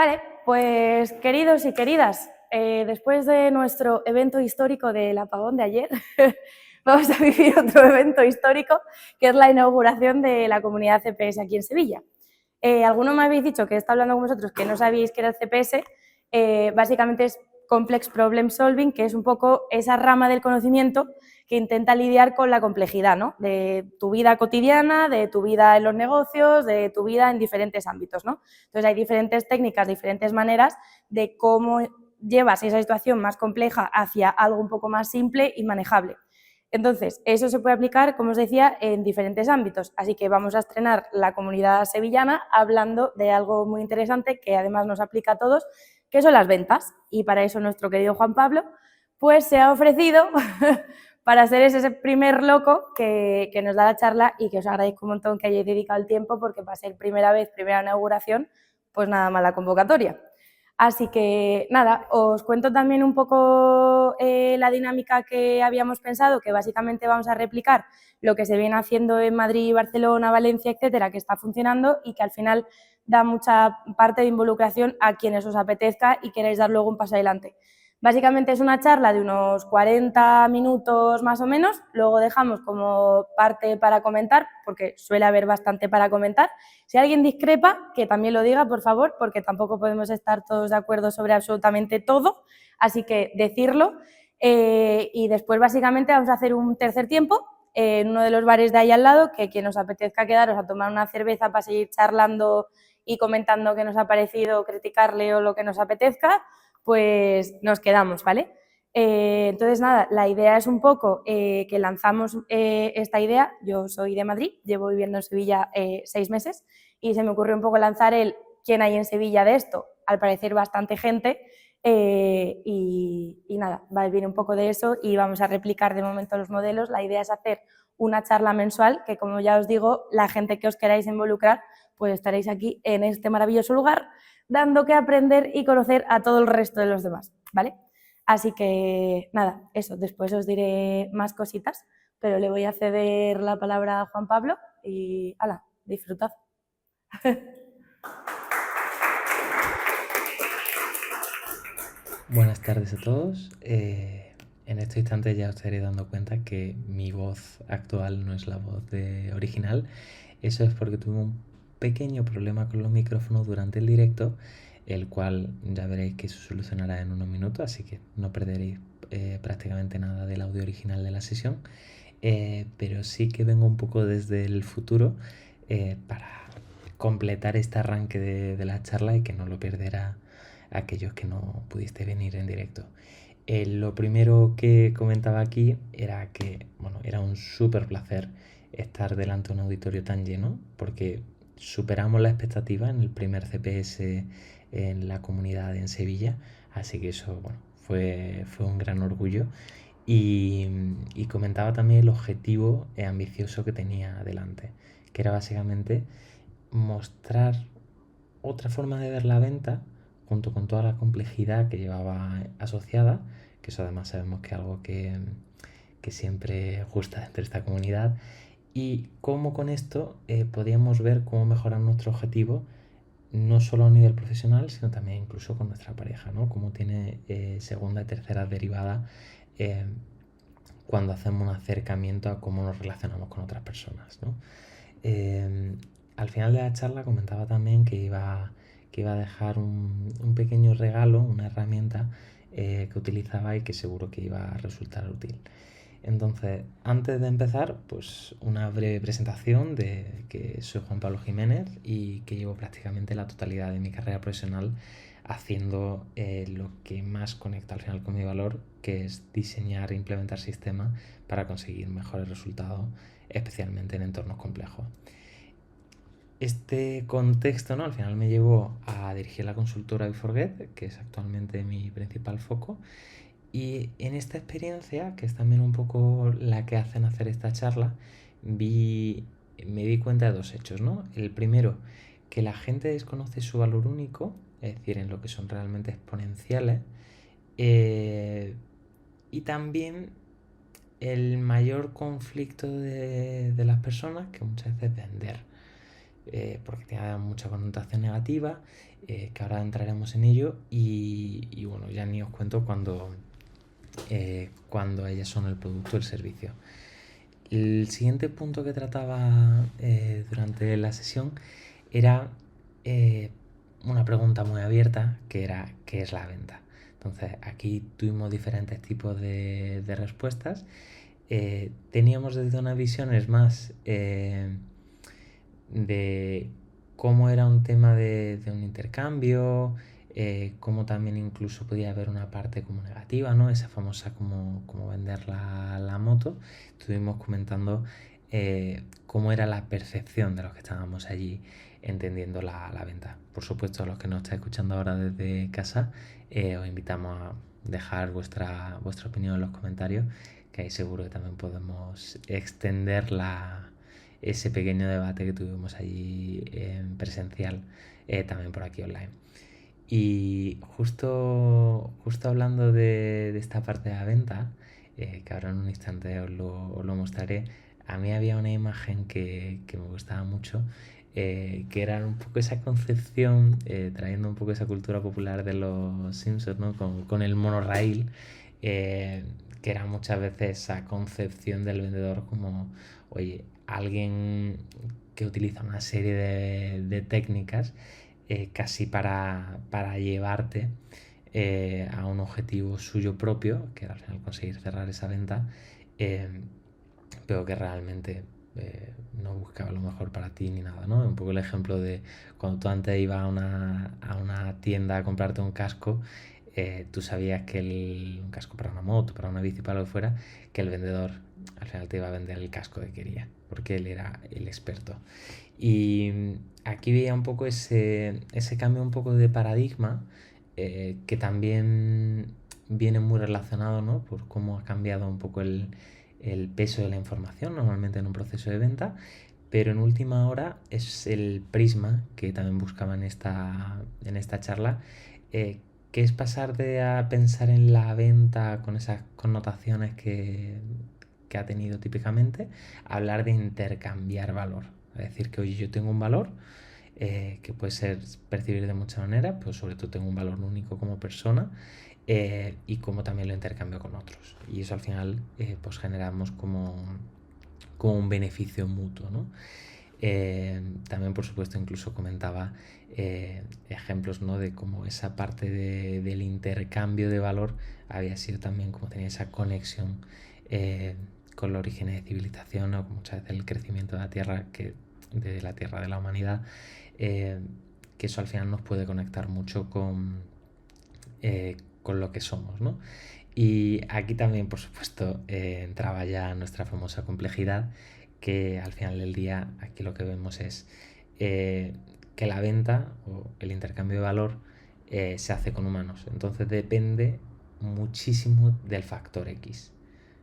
Vale, pues queridos y queridas, después de nuestro evento histórico del apagón de ayer, vamos a vivir otro evento histórico, que es la inauguración de la comunidad CPS aquí en Sevilla. Algunos me habéis dicho que está hablando con vosotros que no sabíais qué era el CPS, básicamente es Complex Problem Solving, que es un poco esa rama del conocimiento que intenta lidiar con la complejidad, ¿no? De tu vida cotidiana, de tu vida en los negocios, de tu vida en diferentes ámbitos, ¿no? Entonces hay diferentes técnicas, diferentes maneras de cómo llevas esa situación más compleja hacia algo un poco más simple y manejable. Entonces, eso se puede aplicar, como os decía, en diferentes ámbitos. Así que vamos a estrenar la comunidad sevillana hablando de algo muy interesante que además nos aplica a todos, que son las ventas. Y para eso nuestro querido Juan Pablo pues se ha ofrecido para ser ese primer loco que nos da la charla y que os agradezco un montón que hayáis dedicado el tiempo porque para ser primera vez, primera inauguración, pues nada más la convocatoria. Así que nada, os cuento también un poco la dinámica que habíamos pensado, que básicamente vamos a replicar lo que se viene haciendo en Madrid, Barcelona, Valencia, etcétera, que está funcionando y que al final da mucha parte de involucración a quienes os apetezca y queráis dar luego un paso adelante. Básicamente es una charla de unos 40 minutos más o menos, luego dejamos como parte para comentar, porque suele haber bastante para comentar. Si alguien discrepa, que también lo diga, por favor, porque tampoco podemos estar todos de acuerdo sobre absolutamente todo, así que decirlo. Y después básicamente vamos a hacer un tercer tiempo en uno de los bares de ahí al lado, que quien os apetezca quedaros a tomar una cerveza para seguir charlando y comentando qué nos ha parecido, criticarle o lo que nos apetezca, pues nos quedamos, ¿vale? Entonces, nada, la idea es un poco que lanzamos esta idea. Yo soy de Madrid, llevo viviendo en Sevilla 6 meses y se me ocurrió un poco lanzar el ¿quién hay en Sevilla de esto? Al parecer bastante gente y nada, va a venir un poco de eso y vamos a replicar de momento los modelos. La idea es hacer una charla mensual que, como ya os digo, la gente que os queráis involucrar, pues estaréis aquí en este maravilloso lugar dando que aprender y conocer a todo el resto de los demás, ¿vale? Así que nada, eso, después os diré más cositas, pero le voy a ceder la palabra a Juan Pablo y hala, disfrutad. Buenas tardes a todos. En este instante ya os estaréis dando cuenta que mi voz actual no es la voz original. Eso es porque tuve un pequeño problema con los micrófonos durante el directo, el cual ya veréis que se solucionará en unos minutos, así que no perderéis prácticamente nada del audio original de la sesión. Pero sí que vengo un poco desde el futuro para completar este arranque de la charla y que no lo perderá aquellos que no pudiste venir en directo. Lo primero que comentaba aquí era que, bueno, era un súper placer estar delante de un auditorio tan lleno, porque superamos la expectativa en el primer CPS en la comunidad en Sevilla, así que eso, bueno, fue un gran orgullo. Y comentaba también el objetivo ambicioso que tenía adelante, que era básicamente mostrar otra forma de ver la venta junto con toda la complejidad que llevaba asociada, que eso además sabemos que es algo que siempre gusta dentro de esta comunidad, y cómo con esto podíamos ver cómo mejorar nuestro objetivo no solo a nivel profesional, sino también incluso con nuestra pareja, ¿no? Cómo tiene segunda y tercera derivada eh, cuando hacemos un acercamiento a cómo nos relacionamos con otras personas, ¿no? Al final de la charla comentaba también que iba a dejar un pequeño regalo, una herramienta que utilizaba y que seguro que iba a resultar útil. Entonces, antes de empezar, pues una breve presentación de que soy Juan Pablo Jiménez y que llevo prácticamente la totalidad de mi carrera profesional haciendo lo que más conecta al final con mi valor, que es diseñar e implementar sistemas para conseguir mejores resultados, especialmente en entornos complejos. Este contexto, ¿no? Al final me llevó a dirigir la consultora BeForget, que es actualmente mi principal foco. Y en esta experiencia, que es también un poco la que hacen hacer esta charla, me di cuenta de dos hechos, ¿no? El primero, que la gente desconoce su valor único, es decir, en lo que son realmente exponenciales. Y también el mayor conflicto de las personas, que muchas veces es vender. Porque tiene mucha connotación negativa que ahora entraremos en ello y bueno, ya ni os cuento cuando ellas son el producto o el servicio. El siguiente punto que trataba durante la sesión era una pregunta muy abierta, que era ¿qué es la venta? Entonces aquí tuvimos diferentes tipos de respuestas. Teníamos desde unas visiones más de cómo era un tema de un intercambio, cómo también incluso podía haber una parte como negativa, ¿no? Esa famosa como vender la moto. Estuvimos comentando cómo era la percepción de los que estábamos allí entendiendo la venta. Por supuesto, a los que nos estáis escuchando ahora desde casa, os invitamos a dejar vuestra opinión en los comentarios, que ahí seguro que también podemos extender ese pequeño debate que tuvimos allí en presencial, también por aquí online. Y justo hablando de esta parte de la venta, que ahora en un instante os lo mostraré, a mí había una imagen que me gustaba mucho, que era un poco esa concepción, trayendo un poco esa cultura popular de los Simpsons, ¿no? con el monoraíl, que era muchas veces esa concepción del vendedor como, oye, alguien que utiliza una serie de técnicas casi para llevarte a un objetivo suyo propio, que era al final conseguir cerrar esa venta, pero que realmente no buscaba lo mejor para ti ni nada, ¿no? Un poco el ejemplo de cuando tú antes ibas a una tienda a comprarte un casco, tú sabías que un casco para una moto, para una bici, para lo que fuera, que el vendedor al final te iba a vender el casco que quería, porque él era el experto. Y aquí veía un poco ese cambio un poco de paradigma, que también viene muy relacionado, ¿no? Por cómo ha cambiado un poco el peso de la información normalmente en un proceso de venta, pero en última hora es el prisma que también buscaba en esta charla, que es pasar de a pensar en la venta con esas connotaciones que ha tenido típicamente, a hablar de intercambiar valor. Es decir, que oye, yo tengo un valor que puede ser percibir de muchas maneras, pero sobre todo tengo un valor único como persona, y cómo también lo intercambio con otros. Y eso al final pues generamos como un beneficio mutuo, ¿no? También, por supuesto, incluso comentaba ejemplos, ¿no? De cómo esa parte del intercambio de valor había sido también como tenía esa conexión con los orígenes de civilización, o muchas veces el crecimiento de la Tierra, de la Tierra, de la humanidad, que eso al final nos puede conectar mucho con lo que somos, ¿no? Y aquí también, por supuesto, entraba ya nuestra famosa complejidad, que al final del día aquí lo que vemos es que la venta o el intercambio de valor se hace con humanos. Entonces depende muchísimo del factor X.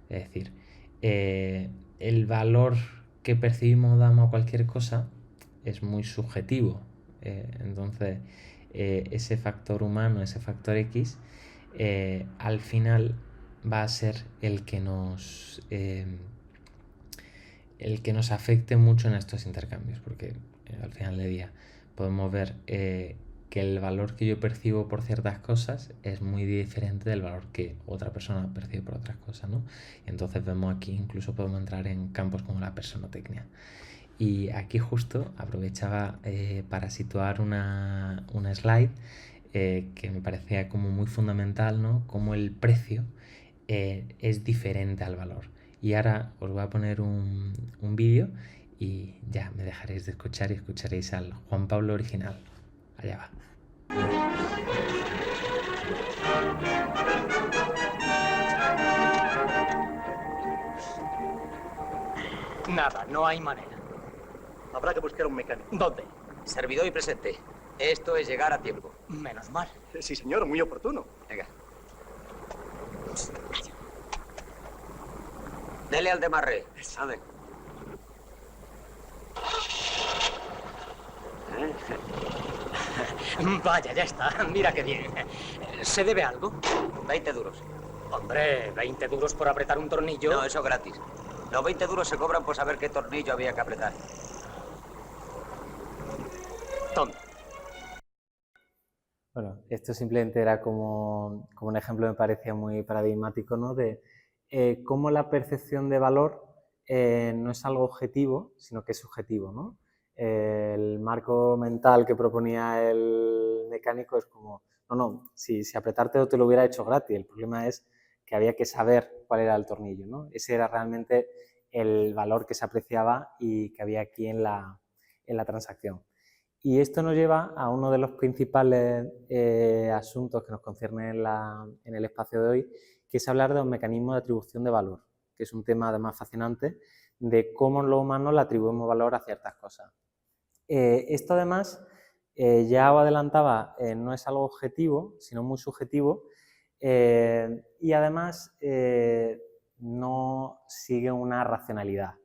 Es decir, el valor que percibimos o damos a cualquier cosa es muy subjetivo. Entonces, ese factor humano, ese factor X, al final va a ser el que nos afecte mucho en estos intercambios, porque al final del día podemos ver que el valor que yo percibo por ciertas cosas es muy diferente del valor que otra persona percibe por otras cosas, ¿no? Entonces vemos aquí, incluso podemos entrar en campos como la personotecnia. Y aquí justo aprovechaba para situar una slide que me parecía como muy fundamental, ¿no? Como el precio es diferente al valor. Y ahora os voy a poner un vídeo y ya me dejaréis de escuchar y escucharéis al Juan Pablo original. Allá va. Nada, no hay manera. Habrá que buscar un mecánico. ¿Dónde? Servidor y presente. Esto es llegar a tiempo. Menos mal. Sí, señor, muy oportuno. Venga. Dele al demarre. Ande. Vaya, ya está. Mira qué bien. ¿Se debe algo? 20 duros. Hombre, 20 duros por apretar un tornillo. No, eso gratis. Los 20 duros se cobran por saber qué tornillo había que apretar. Tonto. Bueno, esto simplemente era como un ejemplo, me parecía muy paradigmático, ¿no? De cómo la percepción de valor no es algo objetivo, sino que es subjetivo, ¿no? El marco mental que proponía el mecánico es como, no, si apretarte te lo hubiera hecho gratis, el problema es que había que saber cuál era el tornillo, ¿no? Ese era realmente el valor que se apreciaba y que había aquí en la transacción. Y esto nos lleva a uno de los principales asuntos que nos concierne en el espacio de hoy, que es hablar de los mecanismos de atribución de valor, que es un tema además fascinante de cómo los humanos le atribuimos valor a ciertas cosas. Esto además, ya os adelantaba, no es algo objetivo, sino muy subjetivo, y además no sigue una racionalidad.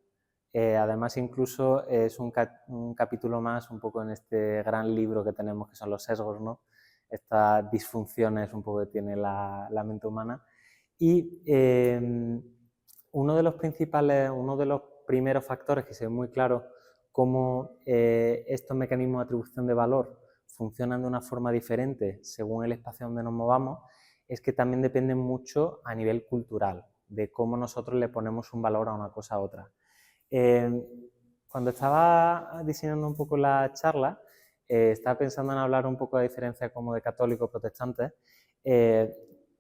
Además, incluso es un capítulo más un poco en este gran libro que tenemos, que son los sesgos, ¿no? Estas disfunciones un poco que tiene la mente humana. Y uno de los primeros factores que se ve muy claro cómo estos mecanismos de atribución de valor funcionan de una forma diferente según el espacio donde nos movamos, es que también dependen mucho a nivel cultural, de cómo nosotros le ponemos un valor a una cosa a otra. Cuando estaba diseñando un poco la charla, estaba pensando en hablar un poco de diferencia como de católicos protestantes.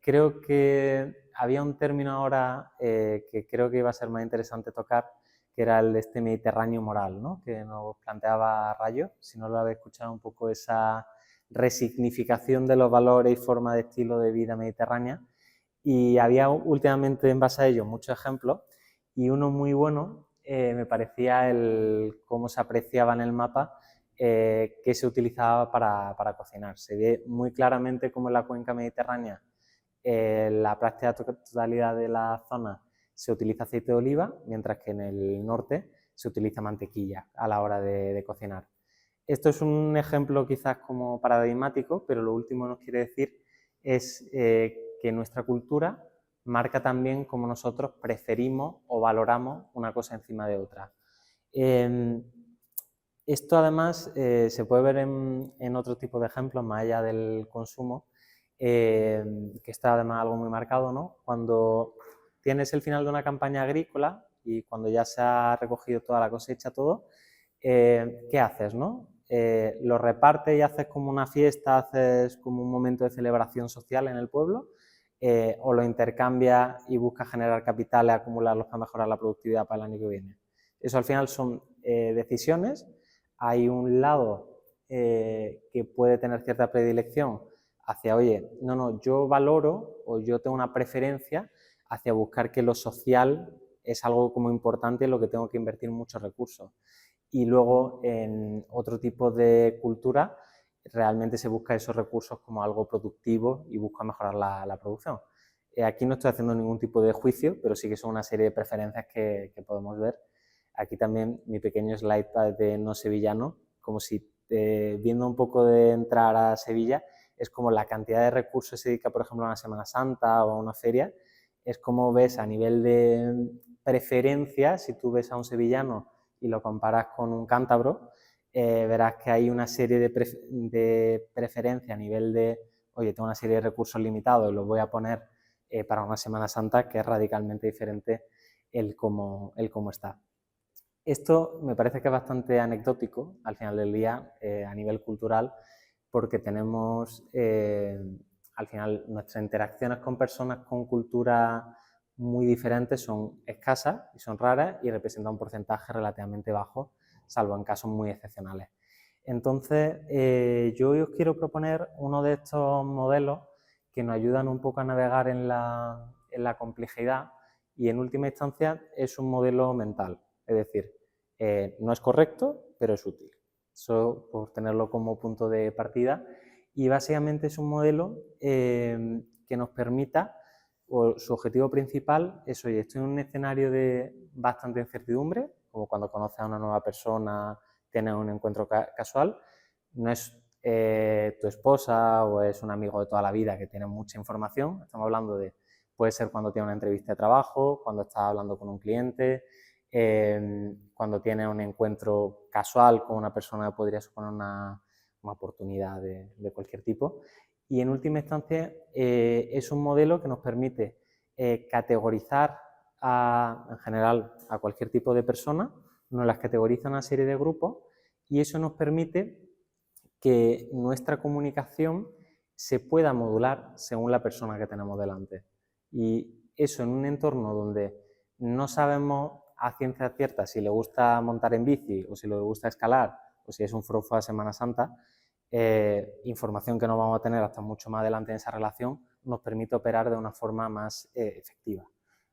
Creo que había un término ahora que creo que iba a ser más interesante tocar, que era el de este Mediterráneo moral, ¿no? Que nos planteaba Rayo, si no lo habéis escuchado, un poco esa resignificación de los valores y formas de estilo de vida mediterránea. Y había últimamente en base a ello muchos ejemplos, y uno muy bueno me parecía cómo se apreciaba en el mapa que se utilizaba para cocinar. Se ve muy claramente cómo en la cuenca mediterránea, la práctica totalidad de la zona, se utiliza aceite de oliva, mientras que en el norte se utiliza mantequilla a la hora de cocinar. Esto es un ejemplo quizás como paradigmático, pero lo último que nos quiere decir es que nuestra cultura marca también cómo nosotros preferimos o valoramos una cosa encima de otra. Esto además se puede ver en otro tipo de ejemplos, más allá del consumo, que está además algo muy marcado, ¿no? Cuando tienes el final de una campaña agrícola y cuando ya se ha recogido toda la cosecha, todo, ¿qué haces, no? Lo repartes y haces como una fiesta, haces como un momento de celebración social en el pueblo, o lo intercambias y buscas generar capitales, acumularlos para mejorar la productividad para el año que viene. Eso al final son decisiones. Hay un lado que puede tener cierta predilección hacia, oye, no, yo valoro o yo tengo una preferencia hacia buscar que lo social es algo como importante en lo que tengo que invertir muchos recursos. Y luego en otro tipo de cultura realmente se busca esos recursos como algo productivo y busca mejorar la producción. Aquí no estoy haciendo ningún tipo de juicio, pero sí que son una serie de preferencias que podemos ver. Aquí también mi pequeño slide de no sevillano, como si viendo un poco de entrar a Sevilla, es como la cantidad de recursos que se dedica, por ejemplo, a una Semana Santa o a una feria, es como ves a nivel de preferencia, si tú ves a un sevillano y lo comparas con un cántabro, verás que hay una serie de preferencia a nivel de, oye, tengo una serie de recursos limitados y los voy a poner para una Semana Santa, que es radicalmente diferente el cómo está. Esto me parece que es bastante anecdótico al final del día a nivel cultural, porque tenemos al final nuestras interacciones con personas con culturas muy diferentes son escasas y son raras y representan un porcentaje relativamente bajo, salvo en casos muy excepcionales. Entonces, yo hoy os quiero proponer uno de estos modelos que nos ayudan un poco a navegar en la complejidad, y en última instancia es un modelo mental, es decir, no es correcto, pero es útil. Eso por tenerlo como punto de partida, y básicamente es un modelo que nos permita, o su objetivo principal es, oye, estoy en un escenario de bastante incertidumbre, como cuando conoces a una nueva persona, tienes un encuentro casual, no es tu esposa o es un amigo de toda la vida que tiene mucha información, estamos hablando de, puede ser cuando tienes una entrevista de trabajo, cuando estás hablando con un cliente, cuando tienes un encuentro casual con una persona que podría suponer una oportunidad de cualquier tipo. Y en última instancia es un modelo que nos permite categorizar en general a cualquier tipo de persona, nos las categoriza en una serie de grupos y eso nos permite que nuestra comunicación se pueda modular según la persona que tenemos delante. Y eso en un entorno donde no sabemos a ciencia cierta si le gusta montar en bici o si le gusta escalar o si es un frufo de Semana Santa, información que no vamos a tener hasta mucho más adelante en esa relación, nos permite operar de una forma más efectiva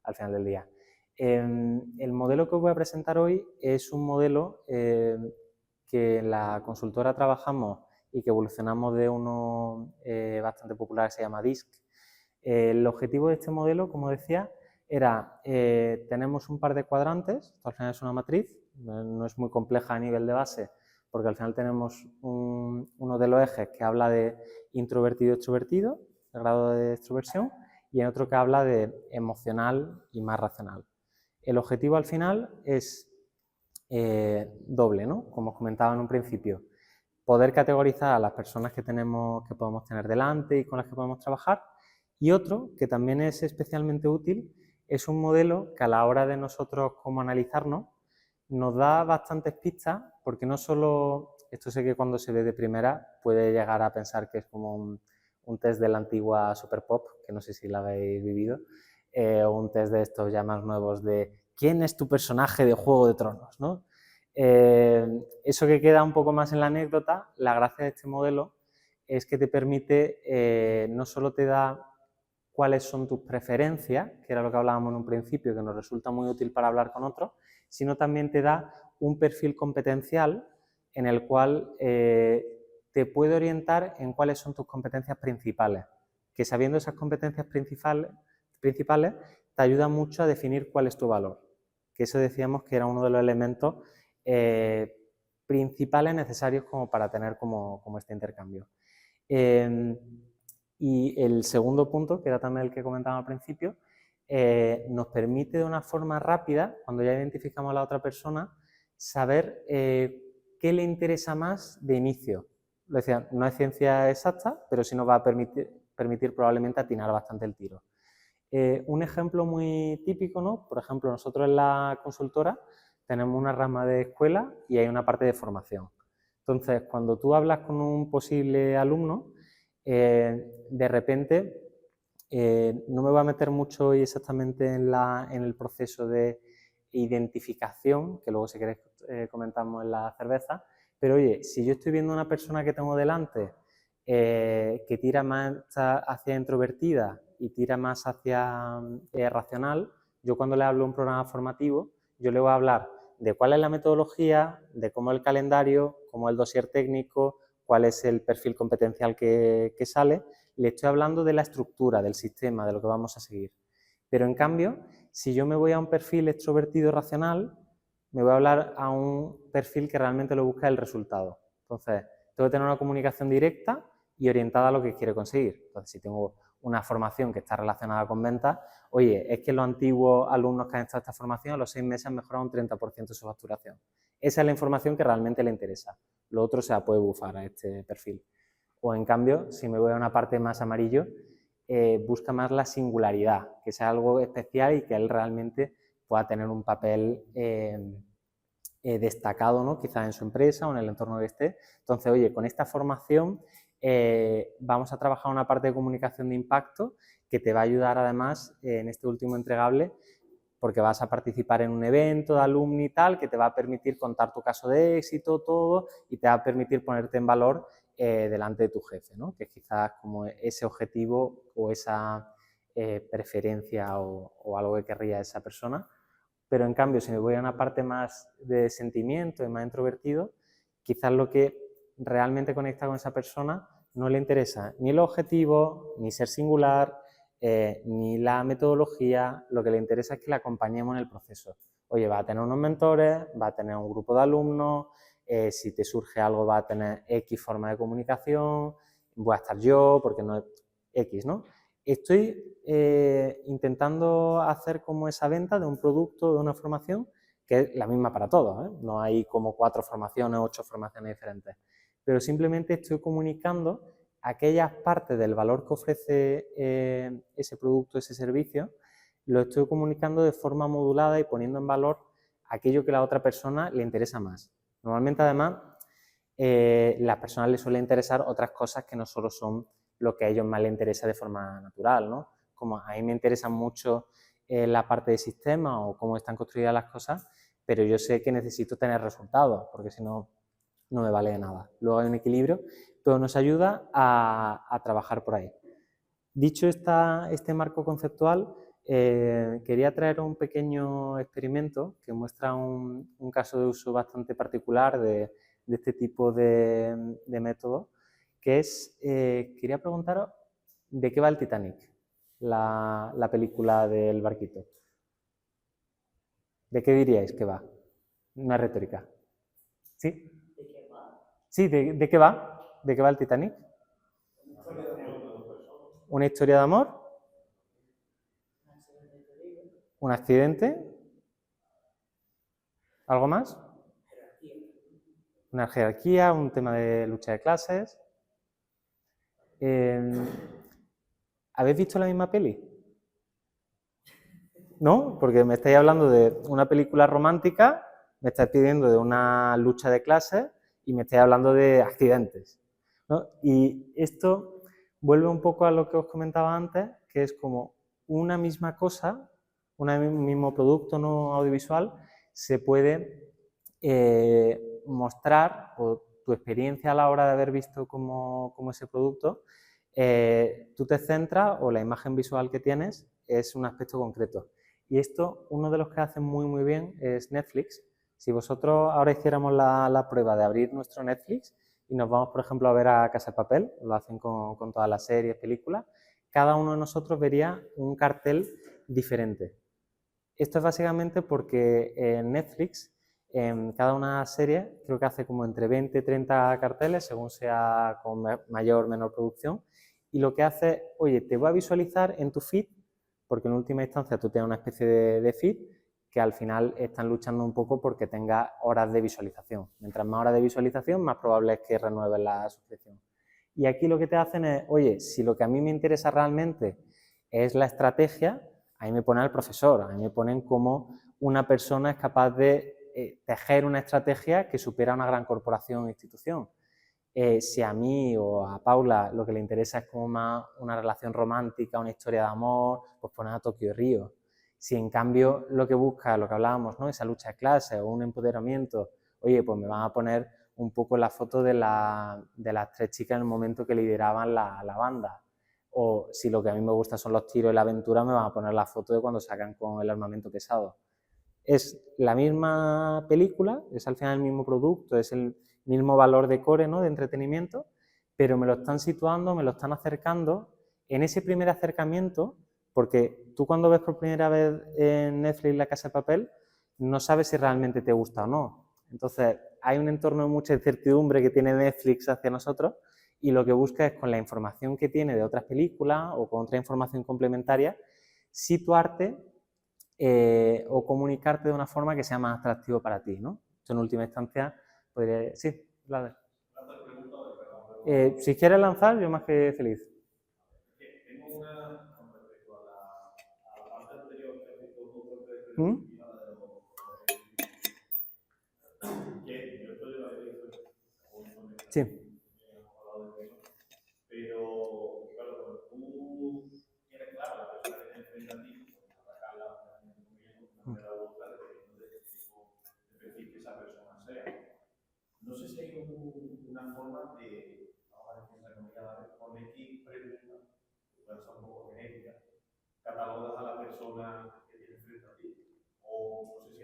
al final del día. El modelo que os voy a presentar hoy es un modelo que en la consultora trabajamos y que evolucionamos de uno bastante popular que se llama DISC. El objetivo de este modelo, como decía, era, tenemos un par de cuadrantes, esto al final es una matriz, no es muy compleja a nivel de base, porque al final tenemos uno de los ejes que habla de introvertido-extrovertido, el grado de extroversión, y en otro que habla de emocional y más racional. El objetivo al final es doble, ¿no? Como os comentaba en un principio, poder categorizar a las personas que podemos tener delante y con las que podemos trabajar, y otro que también es especialmente útil es un modelo que a la hora de nosotros como analizarnos nos da bastantes pistas, porque no solo, esto sé que cuando se ve de primera puede llegar a pensar que es como un test de la antigua Super Pop, que no sé si la habéis vivido, o un test de estos ya más nuevos de ¿quién es tu personaje de Juego de Tronos?, ¿no? Eso que queda un poco más en la anécdota, la gracia de este modelo es que te permite, no solo te da cuáles son tus preferencias, que era lo que hablábamos en un principio, que nos resulta muy útil para hablar con otros, sino también te da un perfil competencial en el cual te puede orientar en cuáles son tus competencias principales, que sabiendo esas competencias principales te ayuda mucho a definir cuál es tu valor, que eso decíamos que era uno de los elementos principales necesarios como para tener como este intercambio. Y el segundo punto, que era también el que comentaba al principio, nos permite de una forma rápida, cuando ya identificamos a la otra persona, saber qué le interesa más de inicio. Lo decía, no es ciencia exacta, pero sí nos va a permitir probablemente atinar bastante el tiro. Un ejemplo muy típico, ¿no? Por ejemplo, nosotros en la consultora tenemos una rama de escuela y hay una parte de formación. Entonces, cuando tú hablas con un posible alumno, de repente, no me voy a meter mucho hoy exactamente en el proceso de identificación, que luego si queréis comentamos en la cerveza, pero oye, si yo estoy viendo una persona que tengo delante que tira más hacia introvertida y tira más hacia racional, yo cuando le hablo de un programa formativo, yo le voy a hablar de cuál es la metodología, de cómo es el calendario, cómo es el dossier técnico, cuál es el perfil competencial que sale. Le estoy hablando de la estructura, del sistema, de lo que vamos a seguir. Pero en cambio, si yo me voy a un perfil extrovertido racional, me voy a hablar a un perfil que realmente lo busca el resultado. Entonces, tengo que tener una comunicación directa y orientada a lo que quiero conseguir. Entonces, si tengo una formación que está relacionada con ventas, oye, es que los antiguos alumnos que han estado esta formación a los 6 meses han mejorado un 30% su facturación. Esa es la información que realmente le interesa. Lo otro se la puede bufar a este perfil. O en cambio, si me voy a una parte más amarillo, busca más la singularidad, que sea algo especial y que él realmente pueda tener un papel destacado, ¿no? Quizás en su empresa o en el entorno que esté. Entonces, oye, con esta formación vamos a trabajar una parte de comunicación de impacto que te va a ayudar además en este último entregable, porque vas a participar en un evento de alumni y tal, que te va a permitir contar tu caso de éxito, todo, y te va a permitir ponerte en valor delante de tu jefe, ¿no? Que es quizás como ese objetivo o esa preferencia o algo que querría esa persona. Pero en cambio, si me voy a una parte más de sentimiento y más introvertido, quizás lo que realmente conecta con esa persona no le interesa ni el objetivo, ni ser singular, ni la metodología. Lo que le interesa es que le acompañemos en el proceso. Oye, va a tener unos mentores, va a tener un grupo de alumnos, si te surge algo va a tener X forma de comunicación, voy a estar yo, porque no es X, ¿no? Estoy intentando hacer como esa venta de un producto, de una formación, que es la misma para todos, ¿eh? No hay como 4 formaciones, 8 formaciones diferentes. pero simplemente estoy comunicando aquellas partes del valor que ofrece ese producto, ese servicio, lo estoy comunicando de forma modulada y poniendo en valor aquello que a la otra persona le interesa más. Normalmente, además, las personas les suele interesar otras cosas que no solo son lo que a ellos más les interesa de forma natural, ¿no? Como a mí me interesa mucho la parte de sistema o cómo están construidas las cosas, pero yo sé que necesito tener resultados, porque si no, no me vale de nada. Luego hay un equilibrio, pero nos ayuda a trabajar por ahí. Dicho este marco conceptual, quería traer un pequeño experimento que muestra un caso de uso bastante particular de este tipo de método, que es, quería preguntaros, ¿de qué va el Titanic? La película del barquito. ¿De qué diríais que va? Una retórica. ¿Sí? ¿De qué va? Sí, ¿de qué va? ¿De qué va el Titanic? Una historia de amor. Un accidente. ¿Algo más? Una jerarquía, un tema de lucha de clases. ¿Habéis visto la misma peli? ¿No? Porque me estáis hablando de una película romántica, me estáis pidiendo de una lucha de clases y me estáis hablando de accidentes, ¿no? Y esto vuelve un poco a lo que os comentaba antes, que es como una misma cosa, un mismo producto no audiovisual, se puede mostrar, o tu experiencia a la hora de haber visto como ese producto, tú te centras o la imagen visual que tienes es un aspecto concreto. Y esto, uno de los que hacen muy bien es Netflix. Si vosotros ahora hiciéramos la prueba de abrir nuestro Netflix y nos vamos, por ejemplo, a ver a Casa de Papel, lo hacen con todas las series, películas, cada uno de nosotros vería un cartel diferente. Esto es básicamente porque en Netflix, en cada una serie, creo que hace como entre 20 y 30 carteles, según sea con mayor o menor producción, y lo que hace, oye, te voy a visualizar en tu feed, porque en última instancia tú tienes una especie de feed que al final están luchando un poco porque tenga horas de visualización. Mientras más horas de visualización, más probable es que renueves la suscripción. Y aquí lo que te hacen es, oye, si lo que a mí me interesa realmente es la estrategia, ahí me ponen al profesor, ahí me ponen cómo una persona es capaz de tejer una estrategia que supera a una gran corporación o institución. Si a mí o a Paula lo que le interesa es como más una relación romántica, una historia de amor, pues poner a Tokio y Río. Si en cambio lo que busca, lo que hablábamos, ¿no? Esa lucha de clases o un empoderamiento, oye, pues me van a poner un poco la foto de las 3 chicas en el momento que lideraban la banda. O si lo que a mí me gusta son los tiros y la aventura, me van a poner la foto de cuando sacan con el armamento pesado. Es la misma película, es al final el mismo producto, es el mismo valor de core, ¿no? De entretenimiento, pero me lo están situando, me lo están acercando. En ese primer acercamiento, porque tú cuando ves por primera vez en Netflix La Casa de Papel, no sabes si realmente te gusta o no. Entonces, hay un entorno de mucha incertidumbre que tiene Netflix hacia nosotros y lo que busca es, con la información que tiene de otras películas o con otra información complementaria, situarte o comunicarte de una forma que sea más atractivo para ti, ¿no? Esto en última instancia podría... Sí, Vlad. Si quieres lanzar, yo más que feliz. Tengo una con respecto a la parte anterior que has dicho ¿Mm? que yo estoy de la dirección, Sí. hemos hablado de eso, pero claro, cuando tú tienes claro la persona que tienes frente a ti, atacarla de una manera u otra, dependiendo de qué tipo de perfil que esa persona sea. No sé si hay una forma de, vamos a decir, con X preguntas, que pueden ser un poco genéricas, catalogas a la persona que tienes frente a ti, o no sé si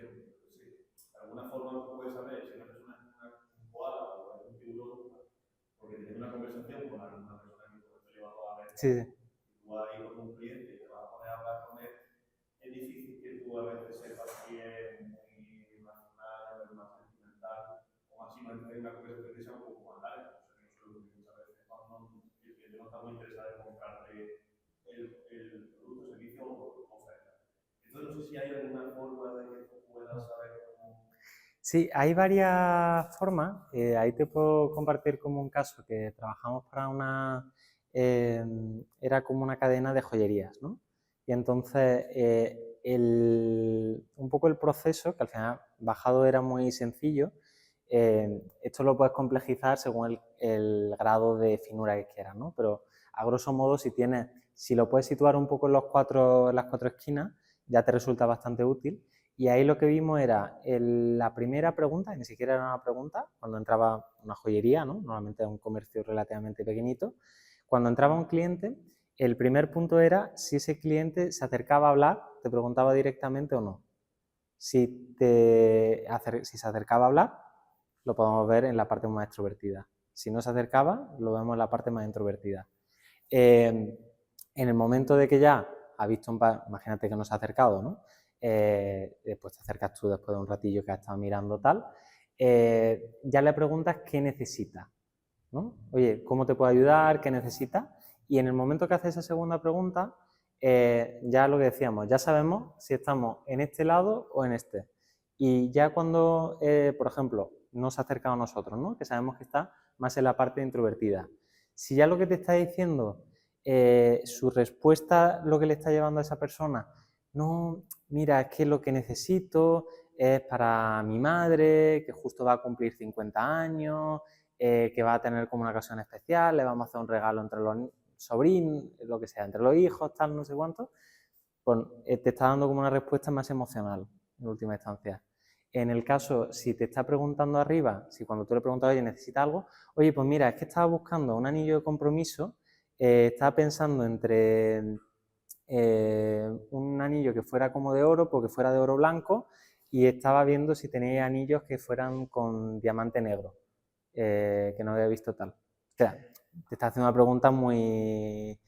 de alguna forma tú puedes saber si una persona es un koala o es un tiburón, porque tienes una conversación con alguna persona que te lleva toda la vez. Sí. Y tú ahí con un cliente y te vas a poner a hablar con él, es difícil que tú a veces sepas si es muy racional, más sentimental, o así mantener una conversación que sea un poco más larga. O sea, que eso es lo que muchas veces cuando el cliente no está muy interesado en comprarte el producto, servicio o oferta. Entonces no sé si hay alguna forma de que tú puedas saber cómo... Sí, hay varias formas. Ahí te puedo compartir como un caso que trabajamos para era como una cadena de joyerías, ¿no? Y entonces un poco el proceso, que al final bajado era muy sencillo, esto lo puedes complejizar según el grado de finura que quieras, ¿no? Pero a grosso modo, si lo puedes situar un poco en las cuatro esquinas, ya te resulta bastante útil. Y ahí lo que vimos era la primera pregunta, que ni siquiera era una pregunta, cuando entraba una joyería, ¿no? Normalmente es un comercio relativamente pequeñito. Cuando entraba un cliente, el primer punto era si ese cliente se acercaba a hablar, te preguntaba directamente o no. Si se acercaba a hablar, lo podemos ver en la parte más extrovertida. Si no se acercaba, lo vemos en la parte más introvertida. En el momento de que ya ha visto imagínate que no se ha acercado, ¿no? Después te acercas tú después de un ratillo que has estado mirando tal, ya le preguntas qué necesita, ¿no? Oye, ¿cómo te puedo ayudar? ¿Qué necesitas? Y en el momento que haces esa segunda pregunta, ya lo que decíamos, ya sabemos si estamos en este lado o en este. Y ya cuando, por ejemplo, no se ha acercado a nosotros, ¿no? Que sabemos que está más en la parte introvertida. Si ya lo que te está diciendo, su respuesta, lo que le está llevando a esa persona, no, mira, es que lo que necesito es para mi madre, que justo va a cumplir 50 años, que va a tener como una ocasión especial, le vamos a hacer un regalo entre los sobrinos, lo que sea, entre los hijos, tal, no sé cuánto, pues te está dando como una respuesta más emocional, en última instancia. En el caso, si te está preguntando arriba, si cuando tú le preguntas, oye, ¿necesitas algo? Oye, pues mira, es que estaba buscando un anillo de compromiso, estaba pensando entre un anillo que fuera como de oro, porque fuera de oro blanco, y estaba viendo si tenía anillos que fueran con diamante negro, que no había visto tal. O sea, te está haciendo una pregunta muy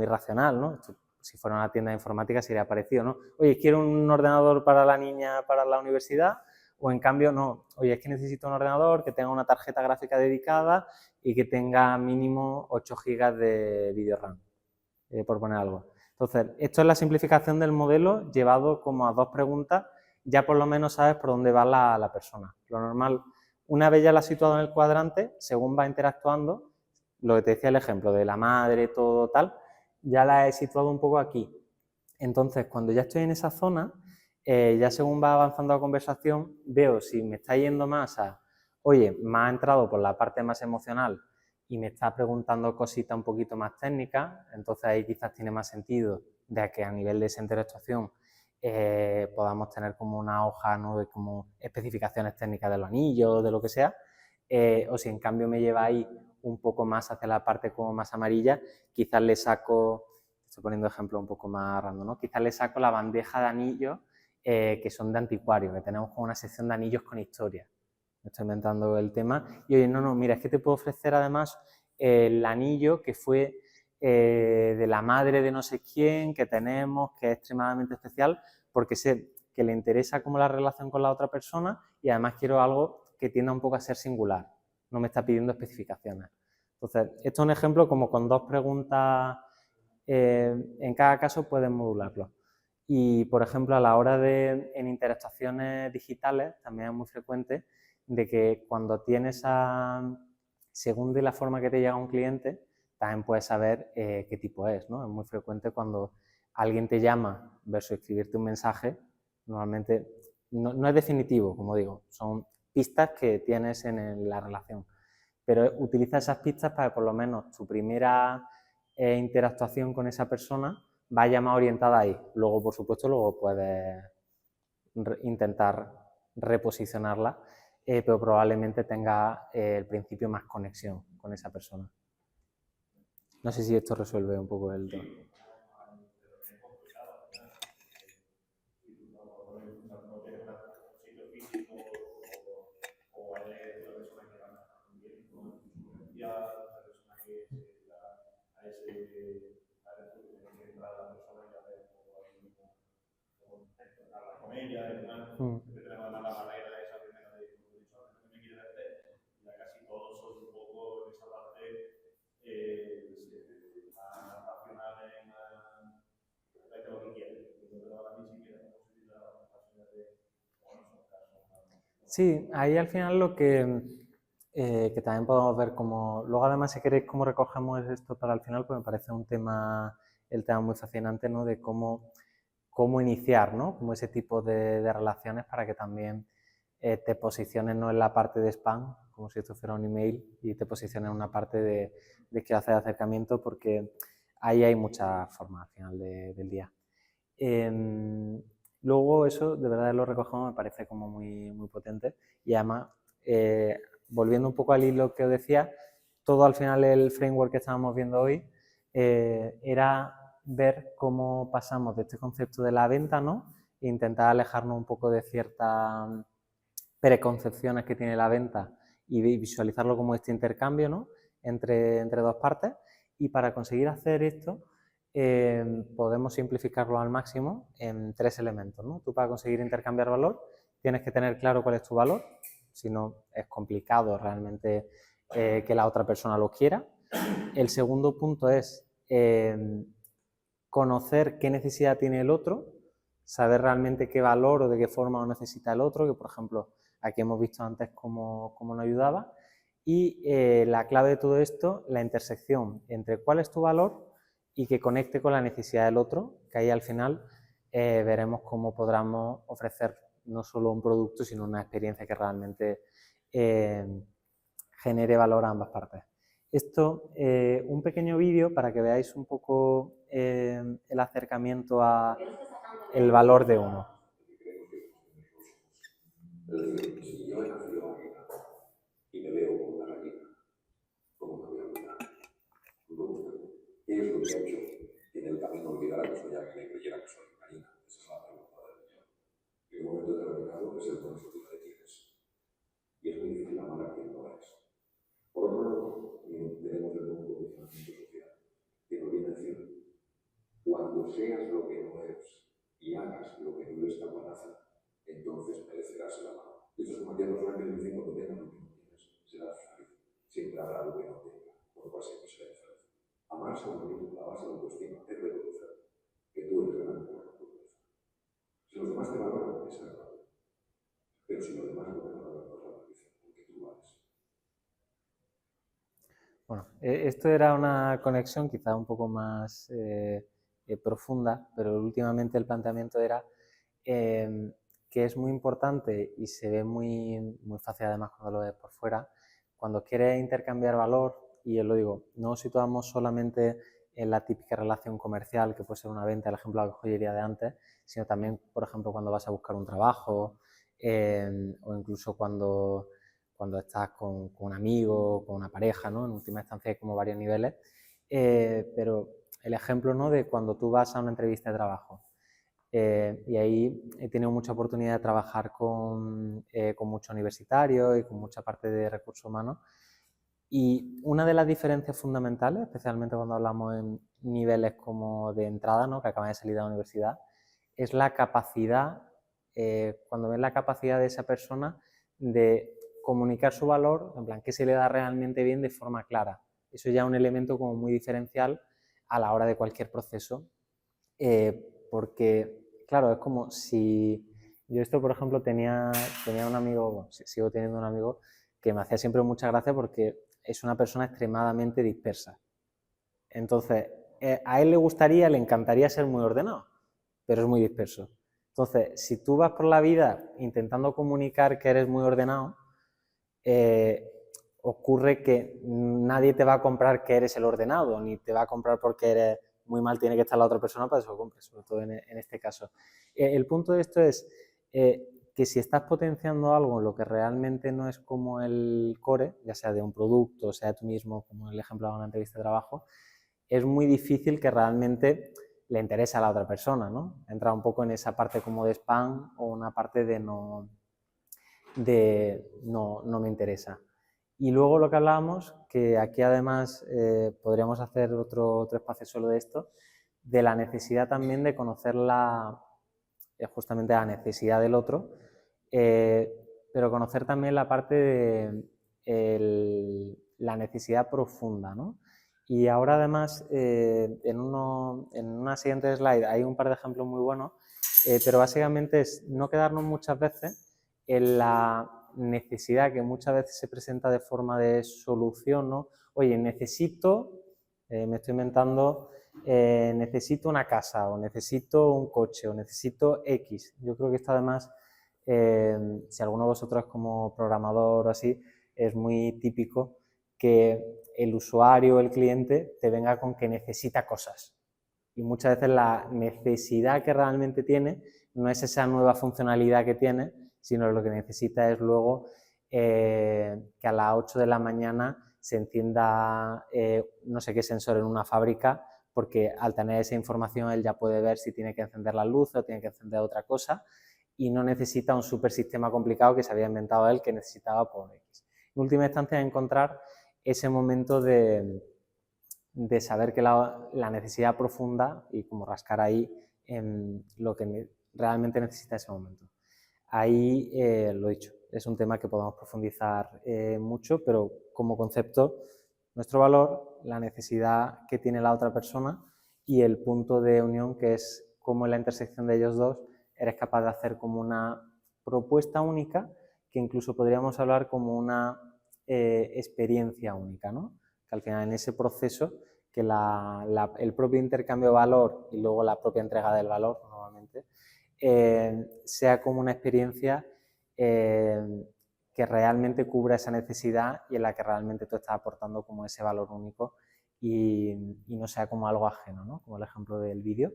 racional, ¿no? Si fuera una tienda de informática sería parecido, ¿no? Oye, quiero un ordenador para la niña para la universidad, o en cambio no, oye, es que necesito un ordenador que tenga una tarjeta gráfica dedicada y que tenga mínimo 8 GB de video RAM, por poner algo. Entonces, esto es la simplificación del modelo llevado como a dos preguntas, ya por lo menos sabes por dónde va la persona. Lo normal, una vez ya la has situado en el cuadrante, según va interactuando, lo que te decía el ejemplo de la madre, todo tal, ya la he situado un poco aquí. Entonces, cuando ya estoy en esa zona, ya según va avanzando la conversación, veo si me está yendo más a, oye, me ha entrado por la parte más emocional y me está preguntando cositas un poquito más técnicas, entonces ahí quizás tiene más sentido de que a nivel de esa interactuación podamos tener como una hoja, ¿no?, de como especificaciones técnicas de los anillos, de lo que sea, o si en cambio me lleva ahí un poco más hacia la parte como más amarilla, quizás le saco, estoy poniendo ejemplos un poco más random, ¿no? Quizás le saco la bandeja de anillos que son de anticuario, que tenemos como una sección de anillos con historia. Me estoy inventando el tema. Y oye, no, mira, es que te puedo ofrecer además el anillo que fue de la madre de no sé quién, que tenemos, que es extremadamente especial, porque sé que le interesa como la relación con la otra persona y además quiero algo que tienda un poco a ser singular. No me está pidiendo especificaciones. Entonces, esto es un ejemplo como con dos preguntas, en cada caso puedes modularlo. Y, por ejemplo, a la hora en interactuaciones digitales, también es muy frecuente de que cuando tienes según de la forma que te llega un cliente, también puedes saber qué tipo es, ¿no? Es muy frecuente cuando alguien te llama versus escribirte un mensaje, normalmente no es definitivo, como digo, son pistas que tienes en la relación, pero utiliza esas pistas para que por lo menos tu primera interactuación con esa persona vaya más orientada ahí. Luego, por supuesto, luego puedes intentar reposicionarla, pero probablemente tenga el principio más conexión con esa persona. No sé si esto resuelve un poco el tema. Con ella y demás, que tenemos además la barrera esa primera de, como he dicho, que me quiere verte, ya casi todos son un poco en esa parte más racionales, más de lo que quieren. Entonces ahora ni siquiera hemos utilizado las ocasiones de, bueno, son casos más Sí, ahí al final lo que también podemos ver como... Luego además si queréis cómo recogemos esto para el final, pues me parece el tema muy fascinante, ¿no? De cómo iniciar, ¿no? Como ese tipo de relaciones para que también te posiciones no en la parte de spam, como si esto fuera un email, y te posiciones en una parte de que hace acercamiento, porque ahí hay muchas formas al final del día. Luego eso, de verdad lo recogemos, me parece como muy, muy potente, y además, volviendo un poco al hilo que os decía, todo al final el framework que estábamos viendo hoy era ver cómo pasamos de este concepto de la venta, ¿no? E intentar alejarnos un poco de ciertas preconcepciones que tiene la venta y visualizarlo como este intercambio, ¿no? entre dos partes, y para conseguir hacer esto podemos simplificarlo al máximo en 3 elementos, ¿no? Tú, para conseguir intercambiar valor, tienes que tener claro cuál es tu valor, si no es complicado realmente que la otra persona lo quiera. El segundo punto es conocer qué necesidad tiene el otro, saber realmente qué valor o de qué forma lo necesita el otro, que por ejemplo aquí hemos visto antes cómo nos ayudaba. Y la clave de todo esto, la intersección entre cuál es tu valor y que conecte con la necesidad del otro, que ahí al final veremos cómo podamos ofrecer no solo un producto, sino una experiencia que realmente genere valor a ambas partes. Esto, un pequeño vídeo para que veáis un poco el acercamiento a el valor de uno. Es decir, si yo he nacido gallina y me veo como una gallina, ¿cómo me voy a olvidar? ¿Qué es lo que ha hecho que en el camino olvidara que soy águila y creyera que soy gallina? Esa es la pregunta del millón. Y en un momento determinado es el conocimiento de quién es. Y es muy difícil amar a quien no es. Por otro lado, tenemos el nuevo condicionamiento social, que nos viene a decir, cuando seas lo que no eres y hagas lo que no eres capaz de hacer, entonces merecerás el amor. Esto es como aquellos que dicen, cuando tengas lo que no tienes, serás feliz. Siempre habrá algo que no tenga, por lo cual siempre serás feliz. Amarse a uno mismo, la base de la autoestima, es reconocer que tú eres grande por la naturaleza. Si los demás te valoran, es verdad. Pero si los demás no te valoran, no es la maldición, porque tú vales. Bueno, esto era una conexión quizá un poco más profunda, pero últimamente el planteamiento era que es muy importante y se ve muy, muy fácil además cuando lo ves por fuera, cuando quieres intercambiar valor, y os lo digo, no nos situamos solamente en la típica relación comercial, que puede ser una venta, el ejemplo de la joyería de antes, sino también, por ejemplo, cuando vas a buscar un trabajo o incluso cuando estás con un amigo, con una pareja, ¿no? En última instancia hay como varios niveles, pero el ejemplo, ¿no? De cuando tú vas a una entrevista de trabajo. Y ahí he tenido mucha oportunidad de trabajar con muchos universitarios y con mucha parte de recursos humanos. Y una de las diferencias fundamentales, especialmente cuando hablamos en niveles como de entrada, ¿no? Que acaban de salir de la universidad, es la capacidad, cuando ven la capacidad de esa persona de comunicar su valor, en plan, qué se le da realmente bien de forma clara. Eso ya es un elemento como muy diferencial a la hora de cualquier proceso, porque, claro, es como si yo esto, por ejemplo, tenía un amigo, bueno, sigo teniendo un amigo que me hacía siempre mucha gracia porque es una persona extremadamente dispersa. Entonces, a él le encantaría ser muy ordenado, pero es muy disperso. Entonces, si tú vas por la vida intentando comunicar que eres muy ordenado, ocurre que nadie te va a comprar que eres el ordenado, ni te va a comprar porque eres muy mal, tiene que estar la otra persona para que se lo compre, sobre todo en este caso. El punto de esto es que si estás potenciando algo en lo que realmente no es como el core, ya sea de un producto, o sea tú mismo, como el ejemplo de una entrevista de trabajo, es muy difícil que realmente le interese a la otra persona, ¿no? Entra un poco en esa parte como de spam o una parte de no me interesa. Y luego lo que hablábamos, que aquí además podríamos hacer otro espacio solo de esto, de la necesidad también de conocer justamente la necesidad del otro, pero conocer también la parte de la necesidad profunda, ¿no? Y ahora además en una siguiente slide hay un par de ejemplos muy buenos, pero básicamente es no quedarnos muchas veces en necesidad que muchas veces se presenta de forma de solución, ¿no? Oye, necesito, me estoy inventando, necesito una casa o necesito un coche o necesito X. Yo creo que esto además, si alguno de vosotros es como programador o así, es muy típico que el usuario, el cliente, te venga con que necesita cosas. Y muchas veces la necesidad que realmente tiene no es esa nueva funcionalidad que tiene, sino lo que necesita es luego que a las 8 de la mañana se encienda no sé qué sensor en una fábrica, porque al tener esa información él ya puede ver si tiene que encender la luz o tiene que encender otra cosa, y no necesita un super sistema complicado que se había inventado él que necesitaba por X. En última instancia, encontrar ese momento de saber que la necesidad profunda y como rascar ahí en lo que realmente necesita ese momento. Ahí lo he dicho, es un tema que podemos profundizar mucho, pero como concepto, nuestro valor, la necesidad que tiene la otra persona y el punto de unión, que es cómo en la intersección de ellos dos eres capaz de hacer como una propuesta única, que incluso podríamos hablar como una experiencia única, ¿no? Que al final en ese proceso que el propio intercambio de valor y luego la propia entrega del valor normalmente sea como una experiencia que realmente cubra esa necesidad y en la que realmente tú estás aportando como ese valor único y no sea como algo ajeno, ¿no? Como el ejemplo del vídeo.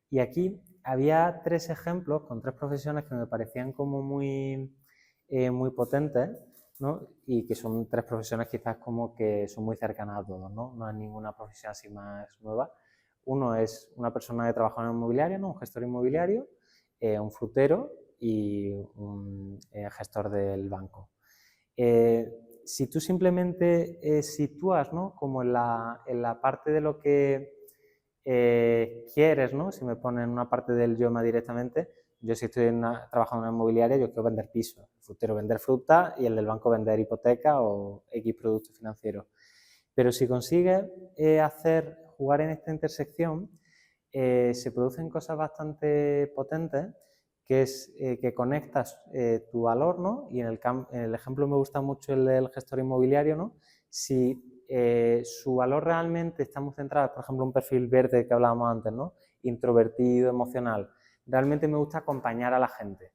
Y aquí había 3 ejemplos con 3 profesiones que me parecían como muy potentes, ¿no? Y que son 3 profesiones quizás como que son muy cercanas a todos, ¿no? No es ninguna profesión así más nueva. Uno es una persona que trabaja en inmobiliaria, ¿no? Un gestor inmobiliario, un frutero y un gestor del banco. Si tú simplemente sitúas, ¿no? Como en la parte de lo que quieres, ¿no? Si me ponen una parte del idioma directamente, yo si estoy trabajando en una inmobiliaria, yo quiero vender pisos, el frutero vender fruta y el del banco vender hipoteca o X productos financieros. Pero si consigues jugar en esta intersección, se producen cosas bastante potentes, que es que conectas tu valor, ¿no? Y en el ejemplo me gusta mucho el del gestor inmobiliario, ¿no? Si su valor realmente está muy centrado, por ejemplo, un perfil verde que hablábamos antes, ¿no? Introvertido, emocional. Realmente me gusta acompañar a la gente.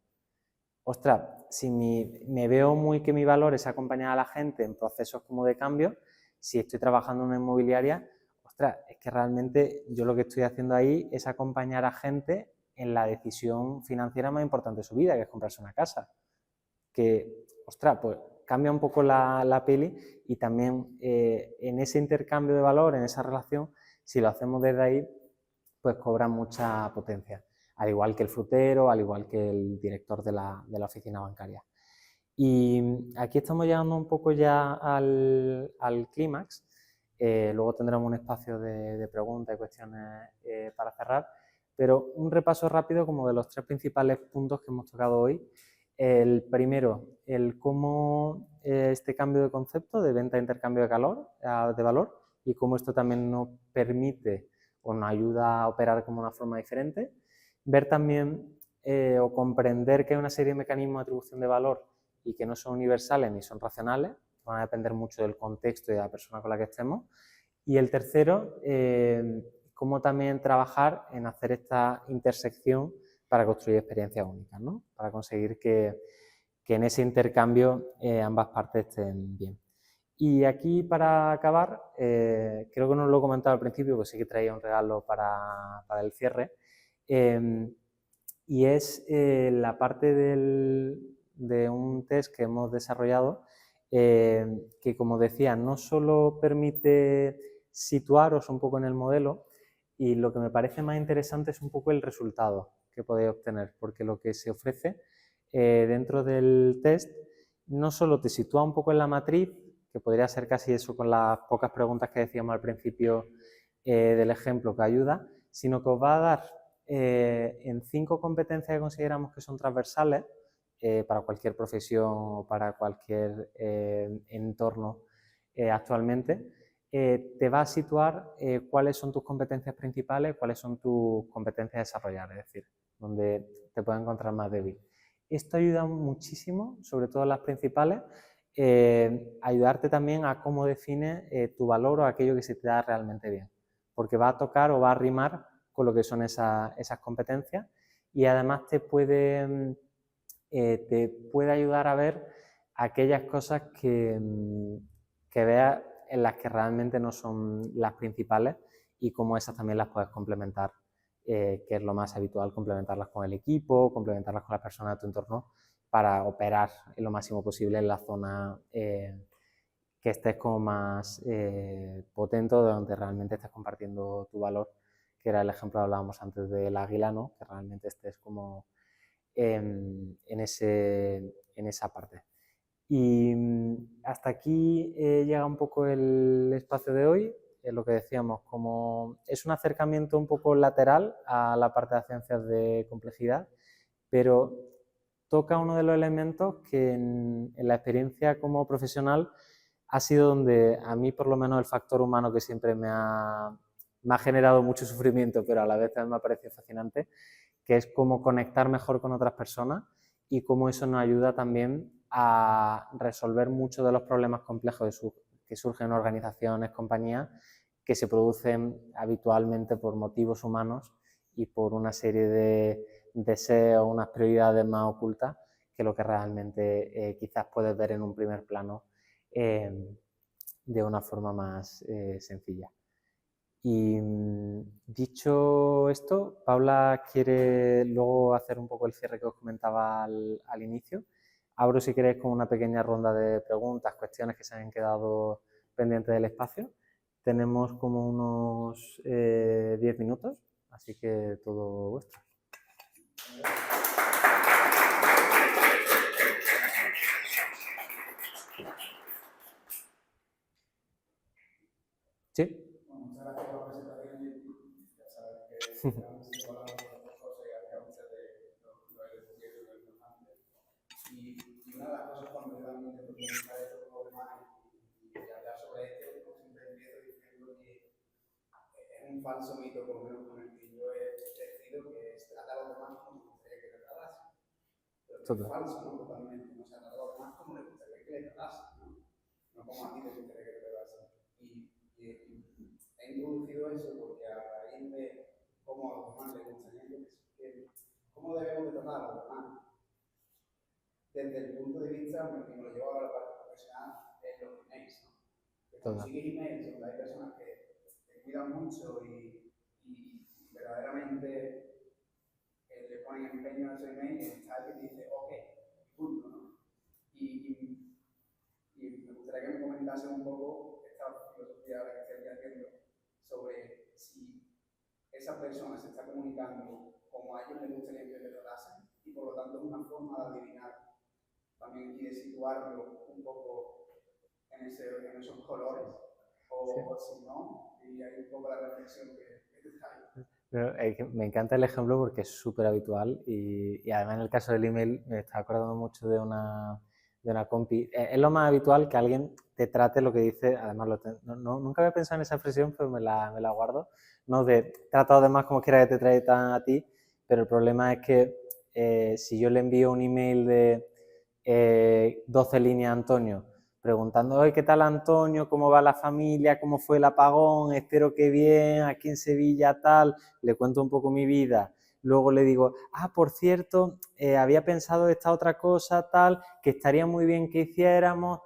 Ostras, si me veo muy que mi valor es acompañar a la gente en procesos como de cambio, si estoy trabajando en una inmobiliaria, ostras, es que realmente yo lo que estoy haciendo ahí es acompañar a gente en la decisión financiera más importante de su vida, que es comprarse una casa. Que, ostras, pues cambia un poco la peli y también en ese intercambio de valor, en esa relación, si lo hacemos desde ahí, pues cobra mucha potencia. Al igual que el frutero, al igual que el director de la oficina bancaria. Y aquí estamos llegando un poco ya al clímax. Luego tendremos un espacio de preguntas y cuestiones para cerrar. Pero un repaso rápido como de los 3 principales puntos que hemos tocado hoy. El primero, el cómo este cambio de concepto de venta e intercambio de valor y cómo esto también nos permite o nos ayuda a operar como una forma diferente. Ver también o comprender que hay una serie de mecanismos de atribución de valor y que no son universales ni son racionales, van a depender mucho del contexto y de la persona con la que estemos. Y el tercero, cómo también trabajar en hacer esta intersección para construir experiencias únicas, ¿no? Para conseguir que en ese intercambio ambas partes estén bien. Y aquí, para acabar, creo que no lo he comentado al principio, pues sí que traía un regalo para el cierre, y es la parte de un test que hemos desarrollado que, como decía, no solo permite situaros un poco en el modelo, y lo que me parece más interesante es un poco el resultado que podéis obtener, porque lo que se ofrece dentro del test no solo te sitúa un poco en la matriz, que podría ser casi eso con las pocas preguntas que decíamos al principio del ejemplo que ayuda, sino que os va a dar en 5 competencias que consideramos que son transversales para cualquier profesión o para cualquier entorno actualmente, te va a situar cuáles son tus competencias principales, cuáles son tus competencias a desarrollar, es decir, donde te puedes encontrar más débil. esto ayuda muchísimo, sobre todo las principales, ayudarte también a cómo defines tu valor o aquello que se te da realmente bien, porque va a tocar o va a rimar con lo que son esas competencias y además te puede ayudar a ver aquellas cosas que veas en las que realmente no son las principales y cómo esas también las puedes complementar, que es lo más habitual, complementarlas con el equipo, complementarlas con las personas de tu entorno para operar en lo máximo posible en la zona que estés como más potente, donde realmente estés compartiendo tu valor, que era el ejemplo que hablábamos antes del águila, ¿no? Que realmente estés como en esa parte. Y hasta aquí llega un poco el espacio de hoy. Lo que decíamos, como es un acercamiento un poco lateral a la parte de ciencias de complejidad, pero toca uno de los elementos que en la experiencia como profesional ha sido donde a mí por lo menos el factor humano que siempre me ha generado mucho sufrimiento, pero a la vez también me ha parecido fascinante, que es cómo conectar mejor con otras personas y cómo eso nos ayuda también a resolver muchos de los problemas complejos que surgen en organizaciones, compañías, que se producen habitualmente por motivos humanos y por una serie de deseos, unas prioridades más ocultas que lo que realmente quizás puedes ver en un primer plano de una forma más sencilla. Y dicho esto, Paula quiere luego hacer un poco el cierre que os comentaba al inicio. Abro, si queréis, con una pequeña ronda de preguntas, cuestiones que se han quedado pendientes del espacio. Tenemos como unos 10 minutos, así que todo vuestro. ¿Sí? Muchas gracias por la presentación y ya sabes que hablamos de otras cosas y hacia muchas de lo he descubierto y lo importante. Y una de las cosas cuando yo también intento comunicar esto con los demás y hablar sobre esto, pues siempre empiezo diciendo que es un falso mito, por lo menos con el que yo he decidido, que es tratar a los demás como me gustaría que le tratasen. Pero es falso, ¿no? Totalmente. O sea, tratar a los demás como le gustaría que le tratasen, ¿no? No como a ti te gustaría que te tratasen. He introducido eso porque a raíz de cómo a los demás les gustaría cómo debemos de tratar a los demás, desde el punto de vista, que me lo llevo a la parte profesional, es los emails, ¿no? Que consigues emails donde hay personas que te cuidan mucho y verdaderamente le ponen empeño a ese email y está el que te dice, ok, punto, ¿no? Y me gustaría que me comentase un poco esta filosofía ahora que estoy haciendo sobre si esa persona se está comunicando como a ellos les gustaría que le tratasen y por lo tanto es una forma de adivinar también y de situarlo un poco en esos colores o si no, y hay un poco la reflexión que te trae. Me encanta el ejemplo porque es súper habitual y además en el caso del email me está acordando mucho de una compi. Es lo más habitual que alguien te trate lo que dice, además nunca había pensado en esa expresión, pero me la guardo, no de trata a los demás como quiera que te tratan a ti, pero el problema es que si yo le envío un email de 12 líneas a Antonio preguntando, oye, ¿qué tal Antonio? ¿Cómo va la familia? ¿Cómo fue el apagón? Espero que bien, aquí en Sevilla tal, le cuento un poco mi vida. Luego le digo, por cierto, había pensado esta otra cosa, tal, que estaría muy bien que hiciéramos,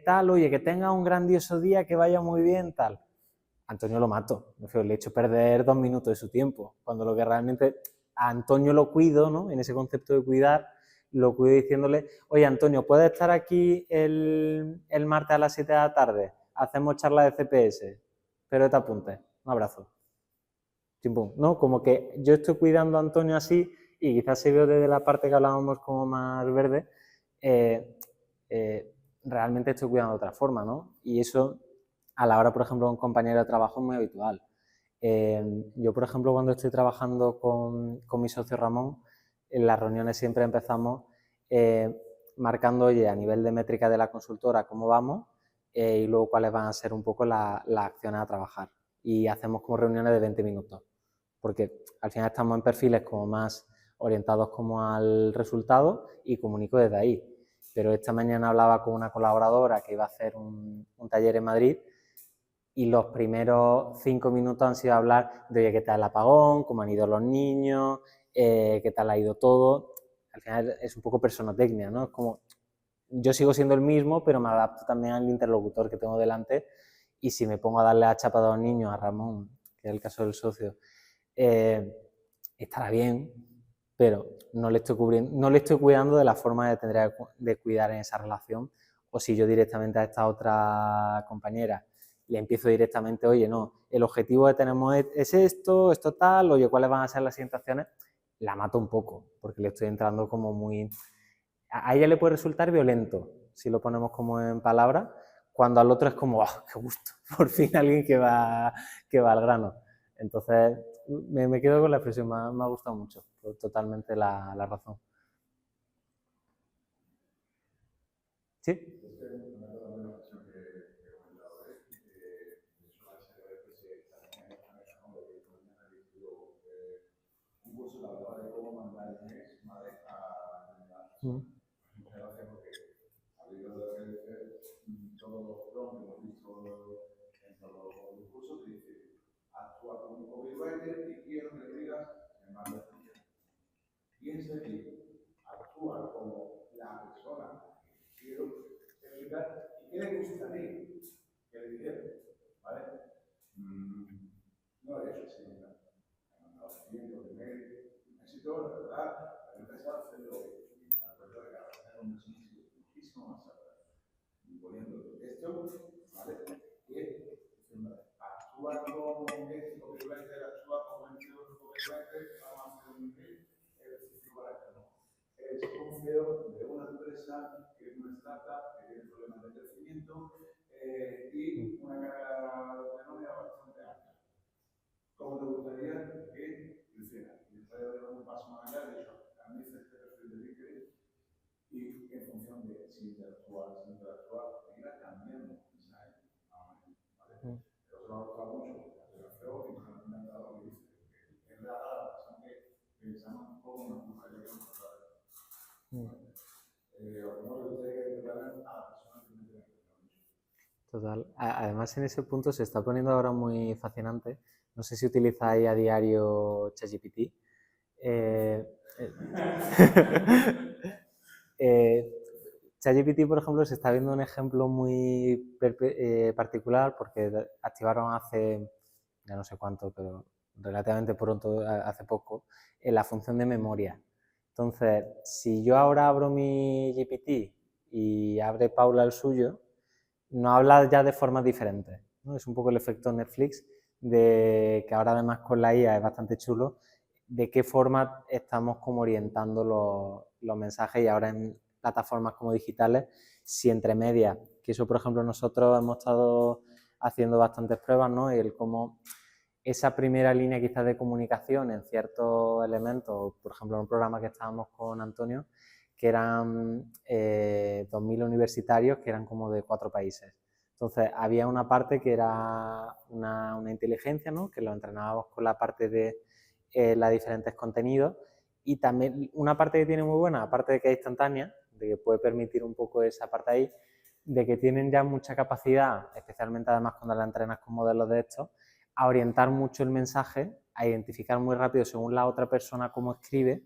tal, oye, que tenga un grandioso día, que vaya muy bien, tal. Antonio lo mato, le he hecho perder 2 minutos de su tiempo, cuando lo que realmente a Antonio lo cuido, ¿no? En ese concepto de cuidar, lo cuido diciéndole, oye Antonio, ¿puedes estar aquí el martes a las 7 de la tarde? Hacemos charla de CPS, pero te apuntes, un abrazo. ¿No? Como que yo estoy cuidando a Antonio así y quizás se veo desde la parte que hablábamos como más verde, realmente estoy cuidando de otra forma, ¿no? Y eso a la hora, por ejemplo, de un compañero de trabajo es muy habitual. Yo, por ejemplo, cuando estoy trabajando con mi socio Ramón, en las reuniones siempre empezamos marcando, oye, a nivel de métrica de la consultora, cómo vamos y luego cuáles van a ser un poco las acciones a trabajar. Y hacemos como reuniones de 20 minutos, porque al final estamos en perfiles como más orientados como al resultado y comunico desde ahí. Pero esta mañana hablaba con una colaboradora que iba a hacer un taller en Madrid y los primeros 5 minutos han sido hablar de, oye, ¿qué tal el apagón? ¿Cómo han ido los niños? ¿Qué tal ha ido todo? Al final es un poco personotecnia, ¿no? Es como, yo sigo siendo el mismo, pero me adapto también al interlocutor que tengo delante y si me pongo a darle a chapa a los niños, a Ramón, que es el caso del socio, estará bien, pero no le estoy cuidando de la forma que tendría de cuidar en esa relación, o si yo directamente a esta otra compañera le empiezo directamente, oye, no, el objetivo que tenemos es esto tal, oye, ¿cuáles van a ser las situaciones? La mato un poco, porque le estoy entrando como muy... A ella le puede resultar violento, si lo ponemos como en palabras, cuando al otro es como, oh, qué gusto, por fin alguien que va al grano. Entonces, me quedo con la expresión, me ha gustado mucho, totalmente la razón. ¿Sí? Un curso que hablaba de cómo mandar emails, ¿vale? Gracias porque ha habido todos los prompts que hemos visto en todos los cursos, te dice, actúa como un copywriter y quiero que le digas, me manda este email. Piensa que actúa como la persona que quiero explicar y qué le gusta a mí que le dijera, ¿vale? No es eso, sino que me han dado cientos de mails, éxito, la verdad, he empezado a hacerlo y me acuerdo de que hacer un sitio muchísimo más atrás. Y poniendo esto, ¿vale? Que actúa como este copywriter, actúa como este otro copywriter, vamos a hacer un email, es un CEO de una empresa que es una startup que tiene problemas de crecimiento y una carga de nómina bastante alta. ¿Cómo te gustaría que creciera? Y después de dar un paso más allá, de hecho, analiza este perfil de LinkedIn y en función de si interactúa, irá cambiando el mensaje. ¿Vale? Pero se me ha gustado mucho la CEO y me ha encantado lo que dice. En realidad, la persona que pensamos cómo nos gustaría que nos tratara. Total. Además, en ese punto se está poniendo ahora muy fascinante. No sé si utilizáis a diario ChatGPT. ChatGPT, por ejemplo, se está viendo un ejemplo muy particular porque activaron hace, ya no sé cuánto, pero relativamente pronto, hace poco, la función de memoria. Entonces, si yo ahora abro mi GPT y abre Paula el suyo, no habla ya de formas diferentes, ¿no? Es un poco el efecto Netflix, de que ahora además con la IA es bastante chulo, de qué forma estamos como orientando los mensajes y ahora en plataformas como digitales, si entre medias, que eso por ejemplo nosotros hemos estado haciendo bastantes pruebas, ¿no? Y el cómo esa primera línea quizás de comunicación en ciertos elementos, por ejemplo en un programa que estábamos con Antonio, que eran 2.000 universitarios que eran como de 4 países. Entonces había una parte que era una inteligencia, ¿no? Que lo entrenábamos con la parte de los diferentes contenidos y también una parte que tiene muy buena, aparte de que es instantánea, de que puede permitir un poco esa parte ahí, de que tienen ya mucha capacidad, especialmente además cuando la entrenas con modelos de estos, a orientar mucho el mensaje, a identificar muy rápido según la otra persona cómo escribe,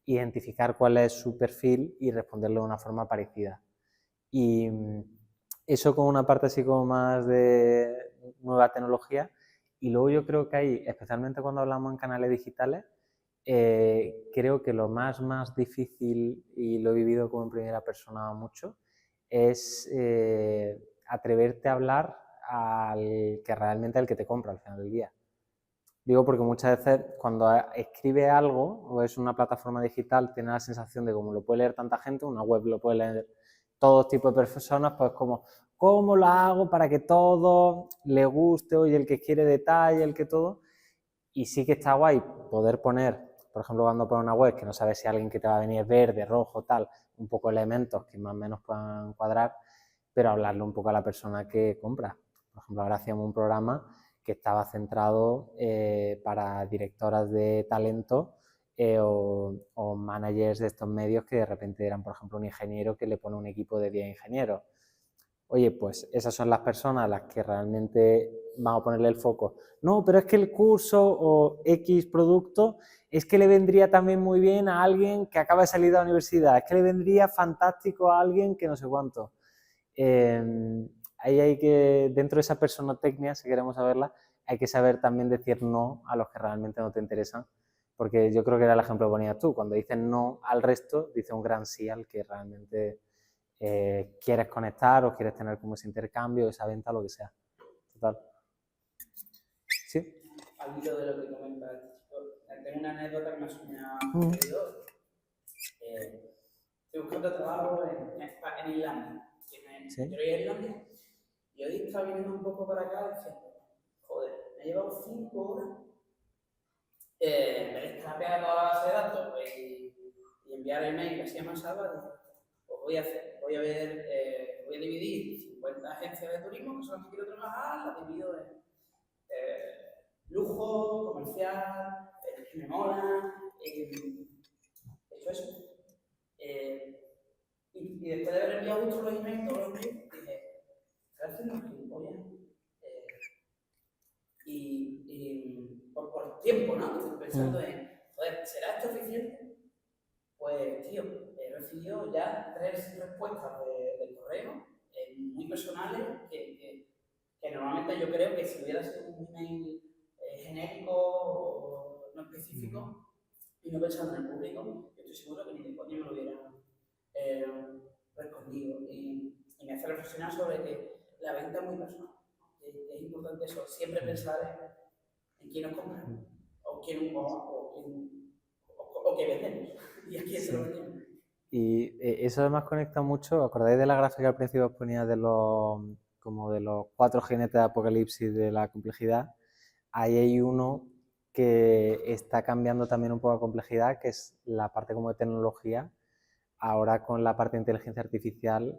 identificar cuál es su perfil y responderlo de una forma parecida. Y eso con una parte así como más de nueva tecnología. Y luego yo creo que hay, especialmente cuando hablamos en canales digitales, creo que lo más difícil, y lo he vivido como en primera persona mucho, es atreverte a hablar al que realmente el que te compra al final del día. Digo porque muchas veces cuando escribe algo o es una plataforma digital tiene la sensación de como lo puede leer tanta gente, una web lo puede leer todo tipo de personas, pues como ¿cómo lo hago para que todo le guste? Oye, el que quiere detalle, el que todo. Y sí que está guay poder poner, por ejemplo, cuando pones una web que no sabes si alguien que te va a venir verde, rojo, tal, un poco elementos que más o menos puedan cuadrar, pero hablarle un poco a la persona que compra. Por ejemplo, ahora hacíamos un programa que estaba centrado para directoras de talento o managers de estos medios que de repente eran, por ejemplo, un ingeniero que le pone un equipo de 10 ingenieros. Oye, pues esas son las personas a las que realmente vamos a ponerle el foco. No, pero es que el curso o X producto es que le vendría también muy bien a alguien que acaba de salir de la universidad, es que le vendría fantástico a alguien que no sé cuánto. Ahí hay que, dentro de esa personotecnia, si queremos saberla, hay que saber también decir no a los que realmente no te interesan, porque yo creo que era el ejemplo que ponías tú, cuando dices no al resto, dices un gran sí al que realmente quieres conectar o quieres tener como ese intercambio, esa venta, lo que sea. Total. ¿Sí? Al hilo de lo que comentas, tengo una anécdota que me ha sucedido. Estoy buscando trabajo en Islandia. ¿Sí? Quiero ir a Islandia. Y hoy estaba viniendo un poco para acá diciendo, joder, me ha llevado 5 horas me estar toda la base de datos pues, y enviar email así a mansalva. Pues voy a ver, voy a dividir 50 agencias de turismo que son las que quiero trabajar, las divido en lujo, comercial, que me mola, he hecho eso. Y después de haber enviado muchos los emails, todos los emails, dije, ¿estás haciendo gilipollas? Por tiempo, ¿no? Estoy pensando en, joder, ¿será esto eficiente? Pues, tío, he recibido ya 3 respuestas del correo, muy personales, que normalmente yo creo que si hubiera sido un email genérico o no específico, y no pensando en el público, yo estoy seguro que ni de coña me lo hubiera respondido. Y me hace reflexionar sobre que la venta es muy personal. Es importante eso, siempre pensar en quién nos compra, o qué vendemos, y a quién se lo vendemos. Y eso además conecta mucho, ¿acordáis de la gráfica al principio os ponía de los, como de los 4 jinetes de Apocalipsis de la complejidad? Ahí hay uno que está cambiando también un poco la complejidad, que es la parte como de tecnología. Ahora con la parte de inteligencia artificial,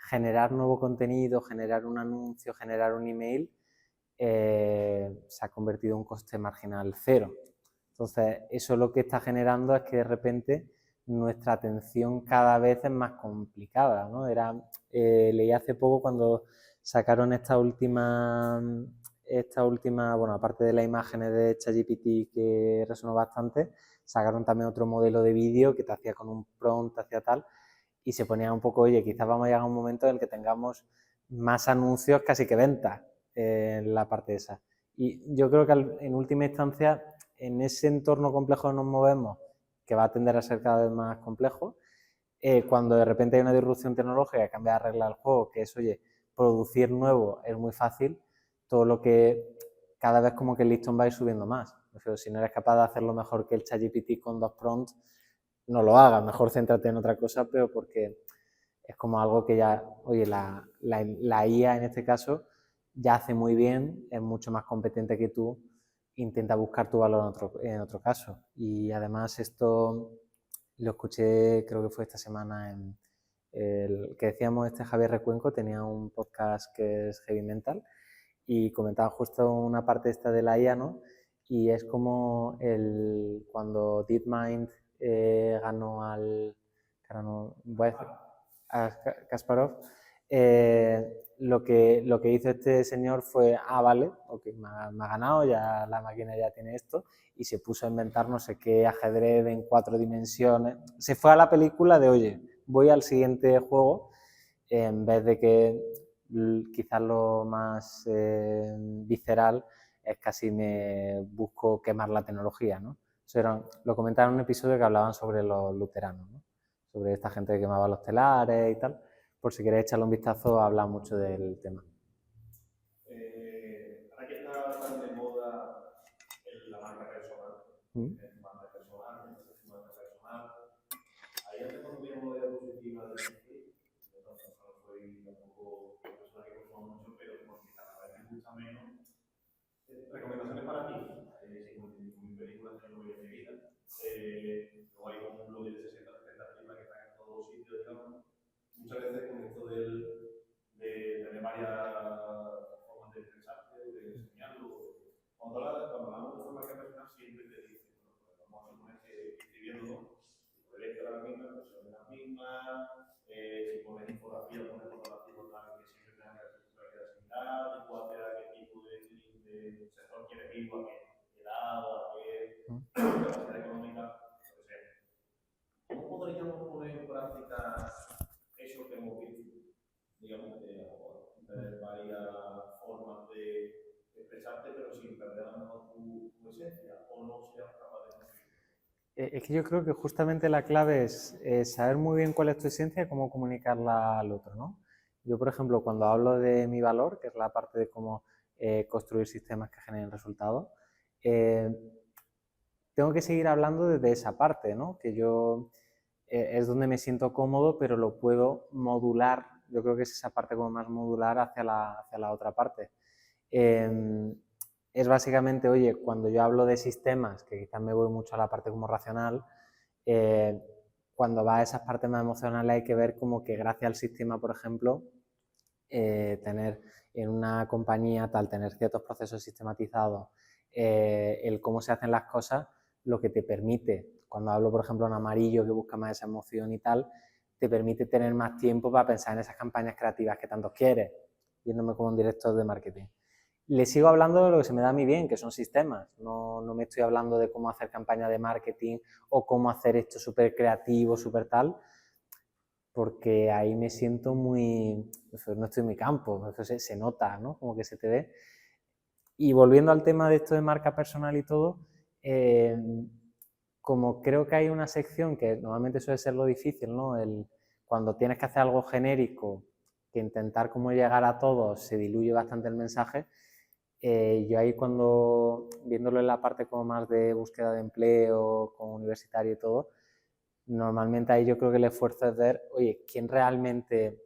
generar nuevo contenido, generar un anuncio, generar un email, se ha convertido en un coste marginal cero. Entonces, eso lo que está generando es que de repente nuestra atención cada vez es más complicada, ¿no? Leí hace poco cuando sacaron esta última, bueno, aparte de las imágenes de ChatGPT que resonó bastante, sacaron también otro modelo de vídeo que te hacía con un prompt, te hacía tal, y se ponía un poco, oye, quizás vamos a llegar a un momento en el que tengamos más anuncios casi que ventas en la parte esa. Y yo creo que en última instancia, en ese entorno complejo que nos movemos, que va a tender a ser cada vez más complejo, cuando de repente hay una disrupción tecnológica que cambia la regla del juego, que es, oye, producir nuevo es muy fácil, todo lo que cada vez como que el listón va a ir subiendo más. Pero si no eres capaz de hacerlo mejor que el ChatGPT con 2 prompts, no lo hagas, mejor céntrate en otra cosa, pero porque es como algo que ya, oye, la IA en este caso ya hace muy bien, es mucho más competente que tú, intenta buscar tu valor en otro caso. Y además esto lo escuché, creo que fue esta semana, en el que decíamos, Javier Recuenco tenía un podcast que es Heavy Mental y comentaba justo una parte esta de la IA, ¿no? Y es como cuando DeepMind ganó a Kasparov, lo que hizo este señor fue, vale, okay, me ha ganado, ya la máquina ya tiene esto, y se puso a inventar no sé qué ajedrez en 4 dimensiones. Se fue a la película de, oye, voy al siguiente juego, en vez de que quizás lo más visceral es casi me busco quemar la tecnología, ¿no? Lo comentaron en un episodio que hablaban sobre los luteranos, ¿no? Sobre esta gente que quemaba los telares y tal. Por si queréis echarle un vistazo, habla mucho del tema. Ahora que está tan de moda la marca personal, marca personal, ahí antes cuando tiene una idea positiva de decir, yo no soy tampoco una persona que consumo mucho, pero porque cada vez me gusta menos. Recomendaciones para ti. Sin películas que no voy en mi vida. Luego hay como un blog de 60-70 películas que están en todos los sitios, digamos. Muchas veces con esto de tener varias formas de expresarte, de enseñarlo. Cuando hablamos de forma personal, siempre te dicen, bueno, pues vamos a debido a que helado, a que capacidad económica, lo que sea. ¿Cómo podríamos poner en práctica eso que hemos visto? Digamos, varias formas de expresarte, pero sin perder a lo mejor tu esencia, o no seas capaz de conseguirlo. Es que yo creo que justamente la clave es saber muy bien cuál es tu esencia y cómo comunicarla al otro, ¿no? Yo, por ejemplo, cuando hablo de mi valor, que es la parte de cómo construir sistemas que generen resultados, tengo que seguir hablando desde esa parte, ¿no? Que yo es donde me siento cómodo, pero lo puedo modular. Yo creo que es esa parte como más modular hacia la otra parte. Es básicamente, oye, cuando yo hablo de sistemas, que quizás me voy mucho a la parte como racional, cuando va a esas partes más emocionales hay que ver como que gracias al sistema, por ejemplo, tener en una compañía tal, tener ciertos procesos sistematizados, el cómo se hacen las cosas, lo que te permite, cuando hablo por ejemplo en amarillo que busca más esa emoción y tal, te permite tener más tiempo para pensar en esas campañas creativas que tanto quieres, viéndome como un director de marketing. Le sigo hablando de lo que se me da a mí bien, que son sistemas. No me estoy hablando de cómo hacer campaña de marketing o cómo hacer esto súper creativo, súper tal, porque ahí me siento muy... no estoy en mi campo, eso se nota, ¿no? Como que se te ve. Y volviendo al tema de esto de marca personal y todo, como creo que hay una sección que normalmente suele ser lo difícil, ¿no? Cuando tienes que hacer algo genérico, que intentar como llegar a todos se diluye bastante el mensaje. Yo ahí cuando, viéndolo en la parte como más de búsqueda de empleo, como universitario y todo, normalmente ahí yo creo que el esfuerzo es ver, oye, ¿quién realmente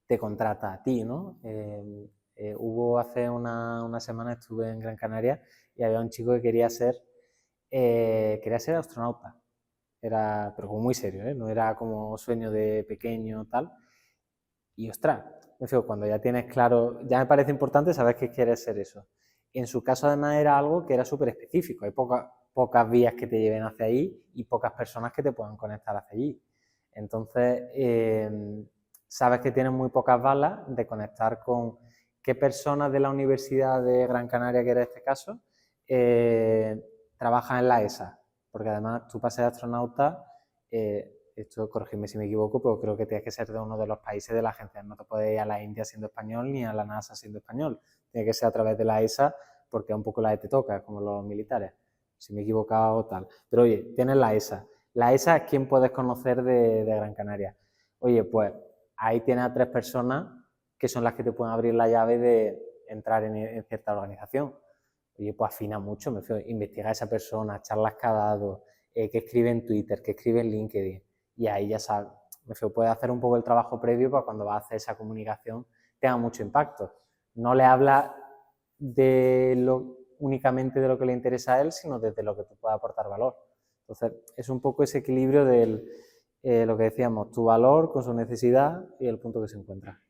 te contrata a ti, ¿no? Hubo hace una semana, estuve en Gran Canaria y había un chico que quería ser astronauta. Era, pero como muy serio, ¿eh? No era como sueño de pequeño tal. Y ostras, me fijo, cuando ya tienes claro, ya me parece importante saber que quieres ser eso. En su caso además era algo que era súper específico, hay pocas vías que te lleven hacia ahí y pocas personas que te puedan conectar hacia allí. Entonces, sabes que tienes muy pocas balas de conectar con qué personas de la Universidad de Gran Canaria, que era este caso, trabajan en la ESA, porque además tú para ser astronauta, esto corregidme si me equivoco, pero creo que tienes que ser de uno de los países de la agencia. No te puedes ir a la India siendo español ni a la NASA siendo español. Tiene que ser a través de la ESA porque es un poco la que te toca, como los militares. Si me he equivocado o tal. Pero oye, tienes la ESA. La ESA es quien puedes conocer de Gran Canaria. Oye, pues ahí tienes a 3 personas que son las que te pueden abrir la llave de entrar en cierta organización. Oye, pues afina mucho, me fío, investiga a esa persona, charlas que ha dado, que escribe en Twitter, que escribe en LinkedIn. Y ahí ya sabes, me fío, puedes hacer un poco el trabajo previo para cuando vas a hacer esa comunicación tenga mucho impacto. No le habla únicamente de lo que le interesa a él, sino desde lo que te puede aportar valor. Entonces, es un poco ese equilibrio de lo que decíamos, tu valor con su necesidad y el punto que se encuentra.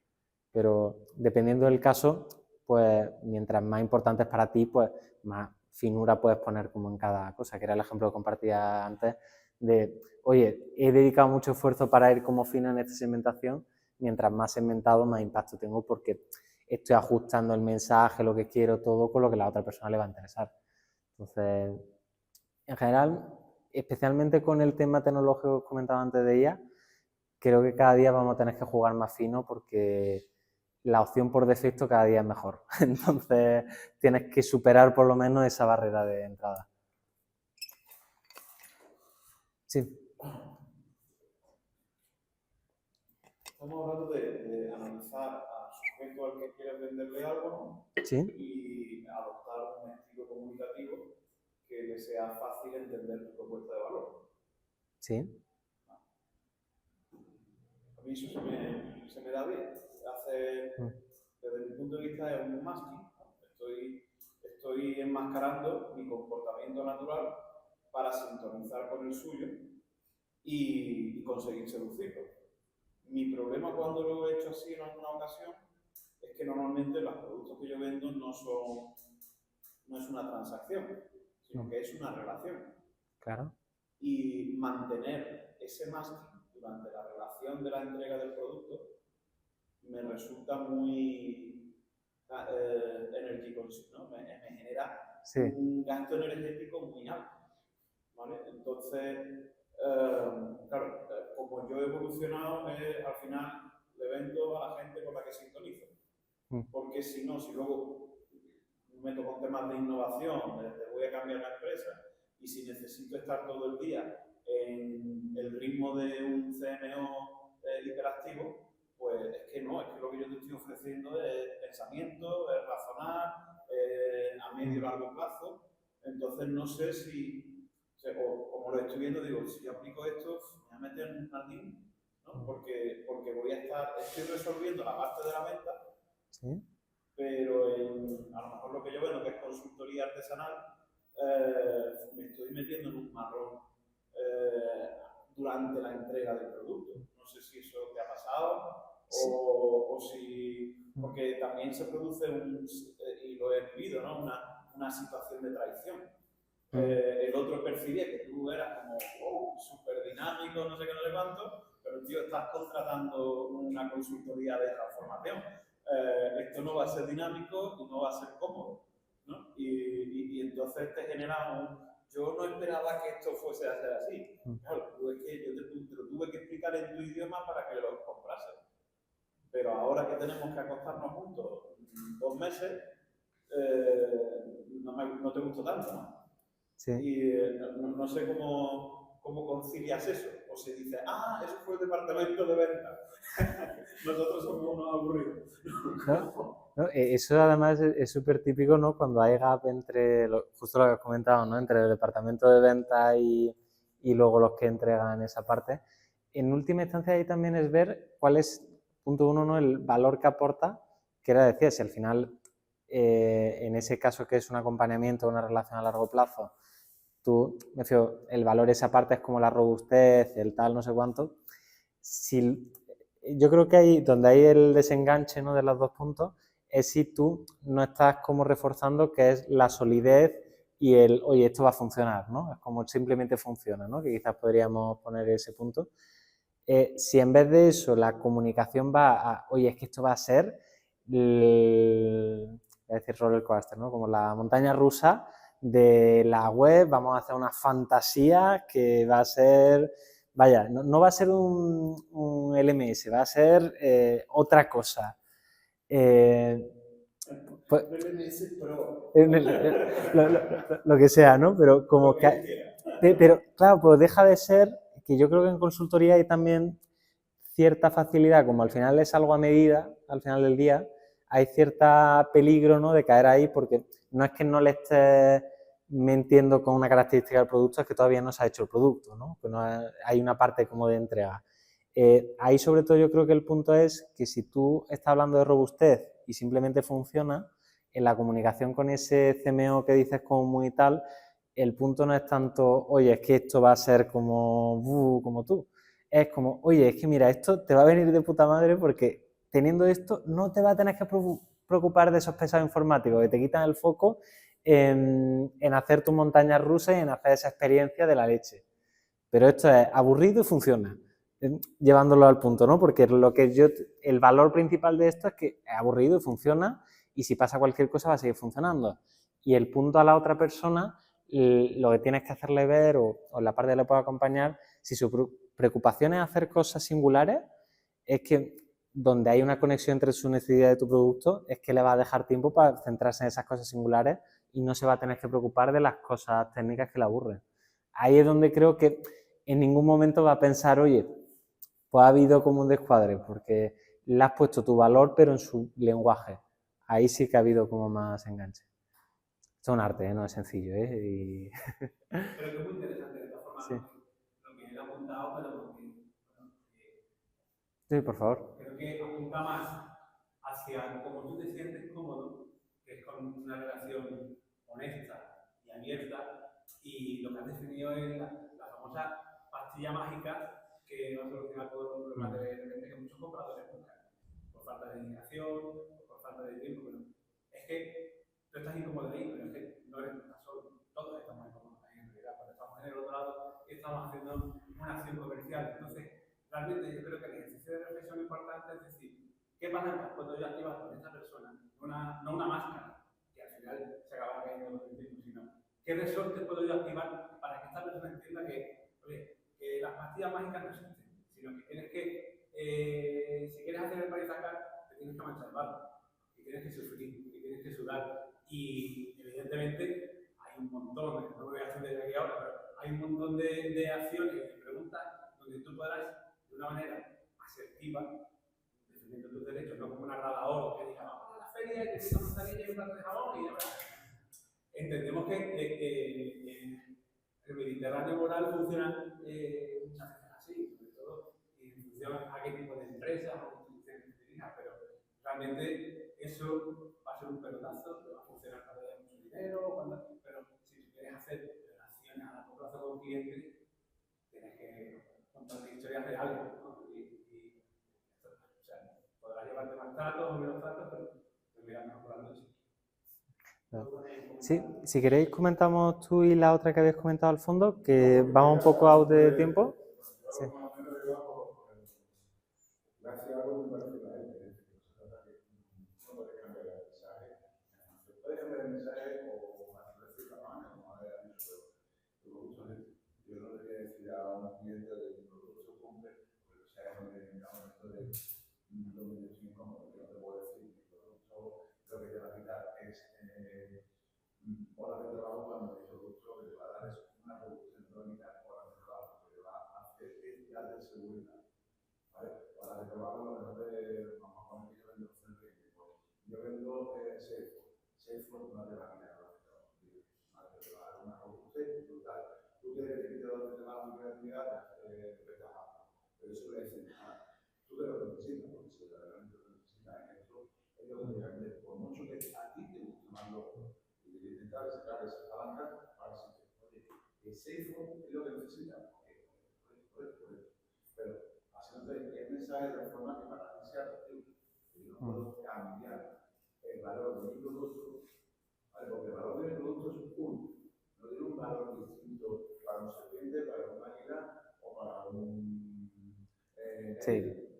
Pero dependiendo del caso, pues mientras más importante es para ti, pues más finura puedes poner como en cada cosa, que era el ejemplo que compartía antes de, oye, he dedicado mucho esfuerzo para ir como fino en esta segmentación, mientras más segmentado, más impacto tengo porque estoy ajustando el mensaje, lo que quiero, todo con lo que a la otra persona le va a interesar. Entonces, en general, especialmente con el tema tecnológico que comentaba antes de ella, creo que cada día vamos a tener que jugar más fino porque la opción por defecto cada día es mejor. Entonces, tienes que superar por lo menos esa barrera de entrada. Sí. Estamos hablando de analizar al sujeto al que quieres venderle algo, ¿no? Sí. Y adoptar un estilo comunicativo que le sea fácil entender tu propuesta de valor. Sí. A mí eso se me da bien. Desde mi punto de vista es un masking, ¿no? Estoy enmascarando mi comportamiento natural para sintonizar con el suyo y conseguir seducirlo. Mi problema cuando lo he hecho así en alguna ocasión es que normalmente los productos que yo vendo no es una transacción, sino que es una relación. Claro. Y mantener ese masking durante la relación de la entrega del producto me resulta muy energy consuming, ¿no? Me genera Sí. un gasto energético muy alto, ¿vale? Entonces, claro, como yo he evolucionado, al final le vendo a la gente con la que sintonizo. Porque si no, si luego me meto con temas de innovación, te voy a cambiar la empresa, y si necesito estar todo el día en el ritmo de un CMO hiperactivo, pues es que no, es que lo que yo te estoy ofreciendo es pensamiento, es razonar a medio y largo plazo. Entonces no sé si, o como lo estoy viendo, digo, si yo aplico esto, me voy a meter en un jardín, ¿no? Porque voy a estar, estoy resolviendo la parte de la venta, ¿Sí? pero a lo mejor lo que yo veo, que es consultoría artesanal, me estoy metiendo en un marrón durante la entrega del producto. No sé si eso te ha pasado o si... Porque también se produce, y lo he vivido, ¿no? Una situación de traición. El otro percibía que tú eras como súper dinámico, no sé qué, no sé cuánto, pero tío, estás contratando una consultoría de transformación. Esto no va a ser dinámico y no va a ser cómodo, ¿no? Y entonces te genera yo no esperaba que esto fuese a ser así. Claro, es que yo te lo tuve que explicar en tu idioma para que lo comprases. Pero ahora que tenemos que acostarnos juntos 2 meses, no te gustó tanto, ¿no? Sí. Y no sé cómo concilias eso. O se dice, eso fue el departamento de venta. Nosotros somos unos aburridos. ¿No? Eso además es súper típico, ¿no? Cuando hay gap entre, justo lo que has comentado, ¿no? Entre el departamento de venta y luego los que entregan esa parte. En última instancia ahí también es ver cuál es, punto uno, ¿no? El valor que aporta, que era decir, si al final, en ese caso que es un acompañamiento, una relación a largo plazo, me refiero, el valor esa parte es como la robustez, el tal, no sé cuánto. Yo creo que ahí, donde hay el desenganche, ¿no? De los dos puntos, es si tú no estás como reforzando que es la solidez y oye, esto va a funcionar, ¿no? Es como simplemente funciona, ¿no? Que quizás podríamos poner ese punto. Si en vez de eso la comunicación va a, oye, es que esto va a ser, voy a decir roller coaster, ¿no? Como la montaña rusa de la web, vamos a hacer una fantasía que va a ser, vaya, no va a ser un LMS, va a ser otra cosa. Pues, lo que sea, ¿no? Pero como que... Pero claro, pues deja de ser, que yo creo que en consultoría hay también cierta facilidad, como al final es algo a medida, al final del día, hay cierta peligro, ¿no? De caer ahí, porque no es que no le estés mintiendo con una característica del producto, es que todavía no se ha hecho el producto, ¿no? Que no hay una parte como de entrega. Ahí sobre todo yo creo que el punto es que si tú estás hablando de robustez y simplemente funciona, en la comunicación con ese CMO que dices como muy tal, el punto no es tanto, oye, es que esto va a ser como tú. Es como, oye, es que mira, esto te va a venir de puta madre porque teniendo esto no te va a tener que preocupar de esos pesados informáticos que te quitan el foco en hacer tu montaña rusa y en hacer esa experiencia de la leche. Pero esto es aburrido y funciona, llevándolo al punto, ¿no? Porque el valor principal de esto es que es aburrido y funciona, y si pasa cualquier cosa va a seguir funcionando. Y el punto a la otra persona, lo que tienes que hacerle ver, o en la parte que le puedo acompañar, si su preocupación es hacer cosas singulares, es que donde hay una conexión entre su necesidad y tu producto, es que le va a dejar tiempo para centrarse en esas cosas singulares y no se va a tener que preocupar de las cosas técnicas que le aburren. Ahí es donde creo que en ningún momento va a pensar, oye, pues ha habido como un descuadre, porque le has puesto tu valor, pero en su lenguaje. Ahí sí que ha habido como más enganche. Esto es un arte, no es sencillo, ¿eh? Pero que es muy interesante de esta forma, sí. Lo que él ha apuntado, pero sí, por favor. Creo que apunta más hacia cómo tú te sientes cómodo, que es con una relación honesta y abierta, y lo que has definido es la famosa pastilla mágica que va a solucionar todos los problemas de repente que muchos compradores buscan, por falta de dedicación, por falta de tiempo. Pero es que tú estás incómodo ahí, pero es que no eres solo, todos estamos incómodos ahí en realidad, porque estamos en el otro lado y estamos haciendo una acción comercial. Entonces, realmente yo creo que el ejercicio de reflexión importante es decir, ¿qué pasa cuando yo activas con esta persona? No una máscara, que al final se acaba cayendo los 25 ¿Qué resortes puedo yo activar para que esta persona entienda que, oye, que las pastillas mágicas no existen, sino que tienes que, si quieres hacer el parizacar, te tienes que manchar el barro, y tienes que sufrir, y tienes que sudar, y evidentemente hay un montón, no voy a extender aquí ahora, pero hay un montón de acciones y de preguntas donde tú podrás, de una manera asertiva, defendiendo tus derechos, no como un narrador que diga, vamos a la feria y te quito mascarilla y un plato de jabón y ya verás. Entendemos que el Mediterráneo moral funciona muchas veces así, sobre todo en función a qué tipo de empresas o instituciones se dirija, pero realmente eso va a ser un pelotazo, que va a funcionar cuando haya mucho dinero, pero si tú quieres hacer relaciones a largo plazo con clientes, tienes que contar historias reales, ¿no? O sea, podrás llevarte más tratos o menos tratos, pero terminar mejorando eso. Sí, si queréis comentamos tú y la otra que habéis comentado al fondo, que vamos un poco out de tiempo. Sí. Gracias a algo muy parecido a él, que se trata que no puede cambiar el mensaje. Puede cambiar el mensaje o hacer la mano, como había dicho, pero muchas veces yo no le voy a decir a un cliente de que producto se compre, porque sea en el momento de donde yo estoy incómodo, que no te puedo decir que el producto lo que te va a quitar es horas de trabajo cuando el producto lo que te va a dar es una producción crónica, horas de trabajo, que te va a hacer entidad de seguridad. ¿Vale? Horas de trabajo, lo mejor de, vamos a poner que yo vendo Salesforce. Yo vendo Salesforce. Salesforce no te va a quitar horas de trabajo. Te va a dar una producción brutal. Tú quieres que te quite horas de trabajo y creatividad, pero eso le dicen, tú te lo necesitas, porque si realmente lo necesitas en eso, es lo que te va a vender. Por mucho que a ti te guste más lo otro. Intentar sacar esa palanca para decirte, oye, el Salesforce es lo que necesitas, pero haciéndote el mensaje de forma que para ti sea atractivo. Yo no puedo cambiar el valor de mi producto, ¿vale? Porque el valor de mi producto es uno, no tiene un valor distinto para un serpiente, para un águila o para un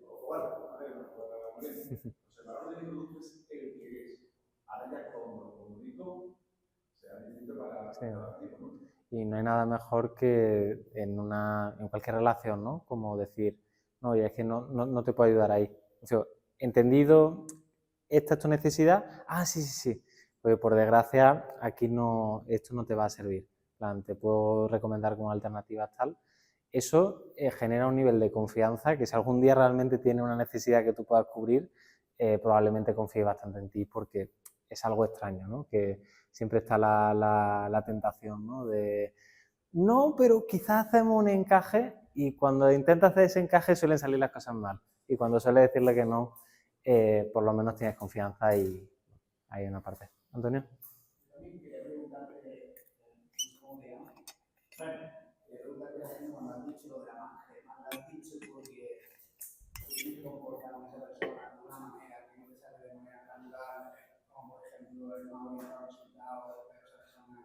o algo, ¿vale? Entonces, el valor de mi producto es el que es. Ahora ya como lo comunico, sí. Y no hay nada mejor que en cualquier relación, ¿no? Como decir, no, oye, es que no te puedo ayudar ahí. O sea, entendido, esta es tu necesidad, sí. Pues por desgracia, aquí esto no te va a servir. Plan, te puedo recomendar como alternativas tal. Eso genera un nivel de confianza que si algún día realmente tiene una necesidad que tú puedas cubrir, probablemente confíe bastante en ti porque es algo extraño, ¿no? Que siempre está la tentación, ¿no? De, no, pero quizás hacemos un encaje y cuando intentas hacer ese encaje suelen salir las cosas mal. Y cuando sueles decirle que no, por lo menos tienes confianza y hay una parte. ¿Antonio? También quería preguntarte, ¿cómo te llamas? Quería preguntarte cuando has dicho lo de la magia, lo has dicho porque tienes que comportar con esa persona de una manera que no te sale de manera natural, como por ejemplo el no orientado resultado, pero esa persona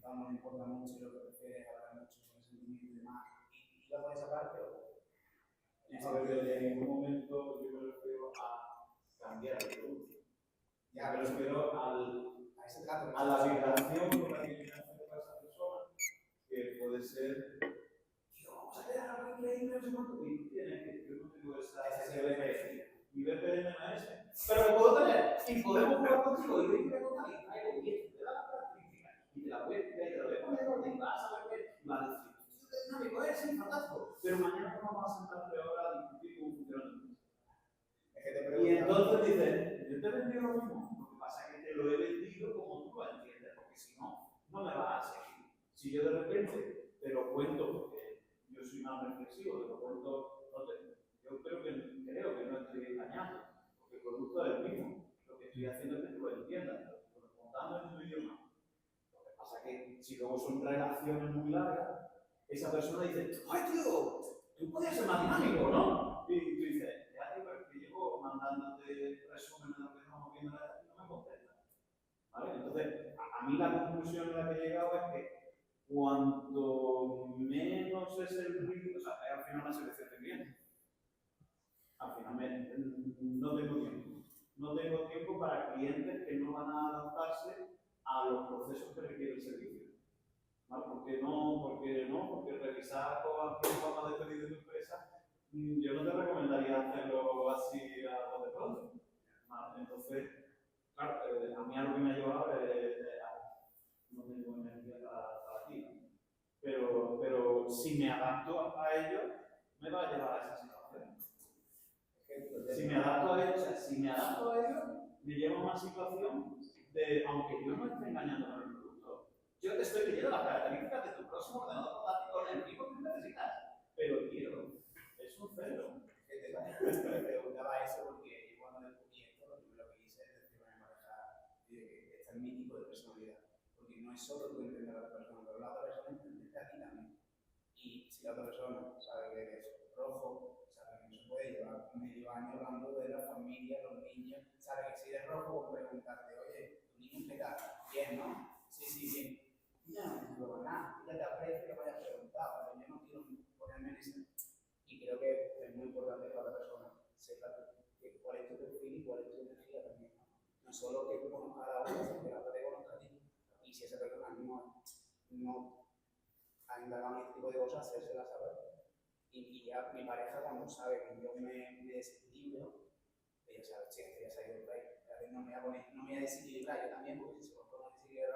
no le importa mucho lo que prefiere, hablar mucho con sentimiento y demás. ¿Y ya por esa parte o? A ver, en ningún momento yo me refiero a cambiar el producto. Ya me refiero a la vibración con la que viene a hacer esa persona, que puede ser, vamos a crear algo increíble, no sé cuánto, y tienes que, yo no tengo esa BPM, mi BPM no es ese, pero lo puedo tener, y podemos jugar contigo, y yo te voy a contar, y traigo 10, te da la característica, y te la voy a explicar, y te lo voy a poner en orden, y vas a ver qué, y vas a decir, tío, qué dinámico es, sí, fantástico, pero mañana nos vamos a sentar 3 horas a discutir cómo funciona tu empresa. Y entonces dices, yo te he vendido lo mismo, lo que pasa es que te lo he vendido como tú lo entiendes, porque si no, no me vas a seguir. Si yo de repente te lo cuento, porque yo soy más reflexivo, te lo cuento, yo creo que no estoy engañando, porque el producto es el mismo. Lo que estoy haciendo es que tú lo entiendas, pero contando en tu idioma. Lo que pasa es que si luego son relaciones muy largas, esa persona dice, ¡ay, tío! Tú podías ser más dinámico, ¿no? Y tú dices, ya, tío, pero que llevo mandándote resúmenes de lo que estamos viendo y no me contestas. ¿Vale? Entonces, a mí la conclusión a la que he llegado es que cuanto menos es el ritmo, o sea, al final la selección de clientes. Al final no tengo tiempo. No tengo tiempo para clientes que no van a adaptarse a los procesos que requiere el servicio. ¿no? Porque revisar con formas de pedido de tu empresa, yo no te recomendaría hacerlo así a bote pronto. Vale, entonces, claro, a mí algo que me ha llevado no tengo energía para aquí. Pero si me adapto a ello, me va a llevar a esa situación. Si me adapto a ello, o sea, si me adapto a ello, me lleva a una situación de, aunque yo no esté engañando con el producto, yo te estoy leyendo las características de tu próximo ordenador portátil con el equipo que necesitas. Pero tío, es un cero. Te preguntaba eso porque yo cuando descubrí esto, lo primero que hice es decirle a mi pareja que este es mi tipo de personalidad. Porque no es solo tú entender a la otra persona, pero la otra persona entenderte a ti también. Y si la otra persona sabe que eres rojo, sabe que no se puede llevar medio año hablando de la familia, los niños, sabe que si eres rojo, puedo preguntarte, oye, tu niño qué tal, bien, ¿no? Sí, bien. Ya no digo nada, ya te aprecio que me hayas preguntado, pero yo no quiero ponerme en ese. Y creo que es muy importante que la otra persona sepa cuál es tu perfil y cuál es tu energía también. No solo que tú conozcas a la otra, sino que la otra te conozca a ti. Y si esa persona no ha indagado en este tipo de cosas, hacérsela saber. Y ya mi pareja, cuando sabe que yo me desequilibro, ella sabe, sí, ella se ha ido por ahí. No me voy a desequilibrar yo también, porque si se va a desequilibrar,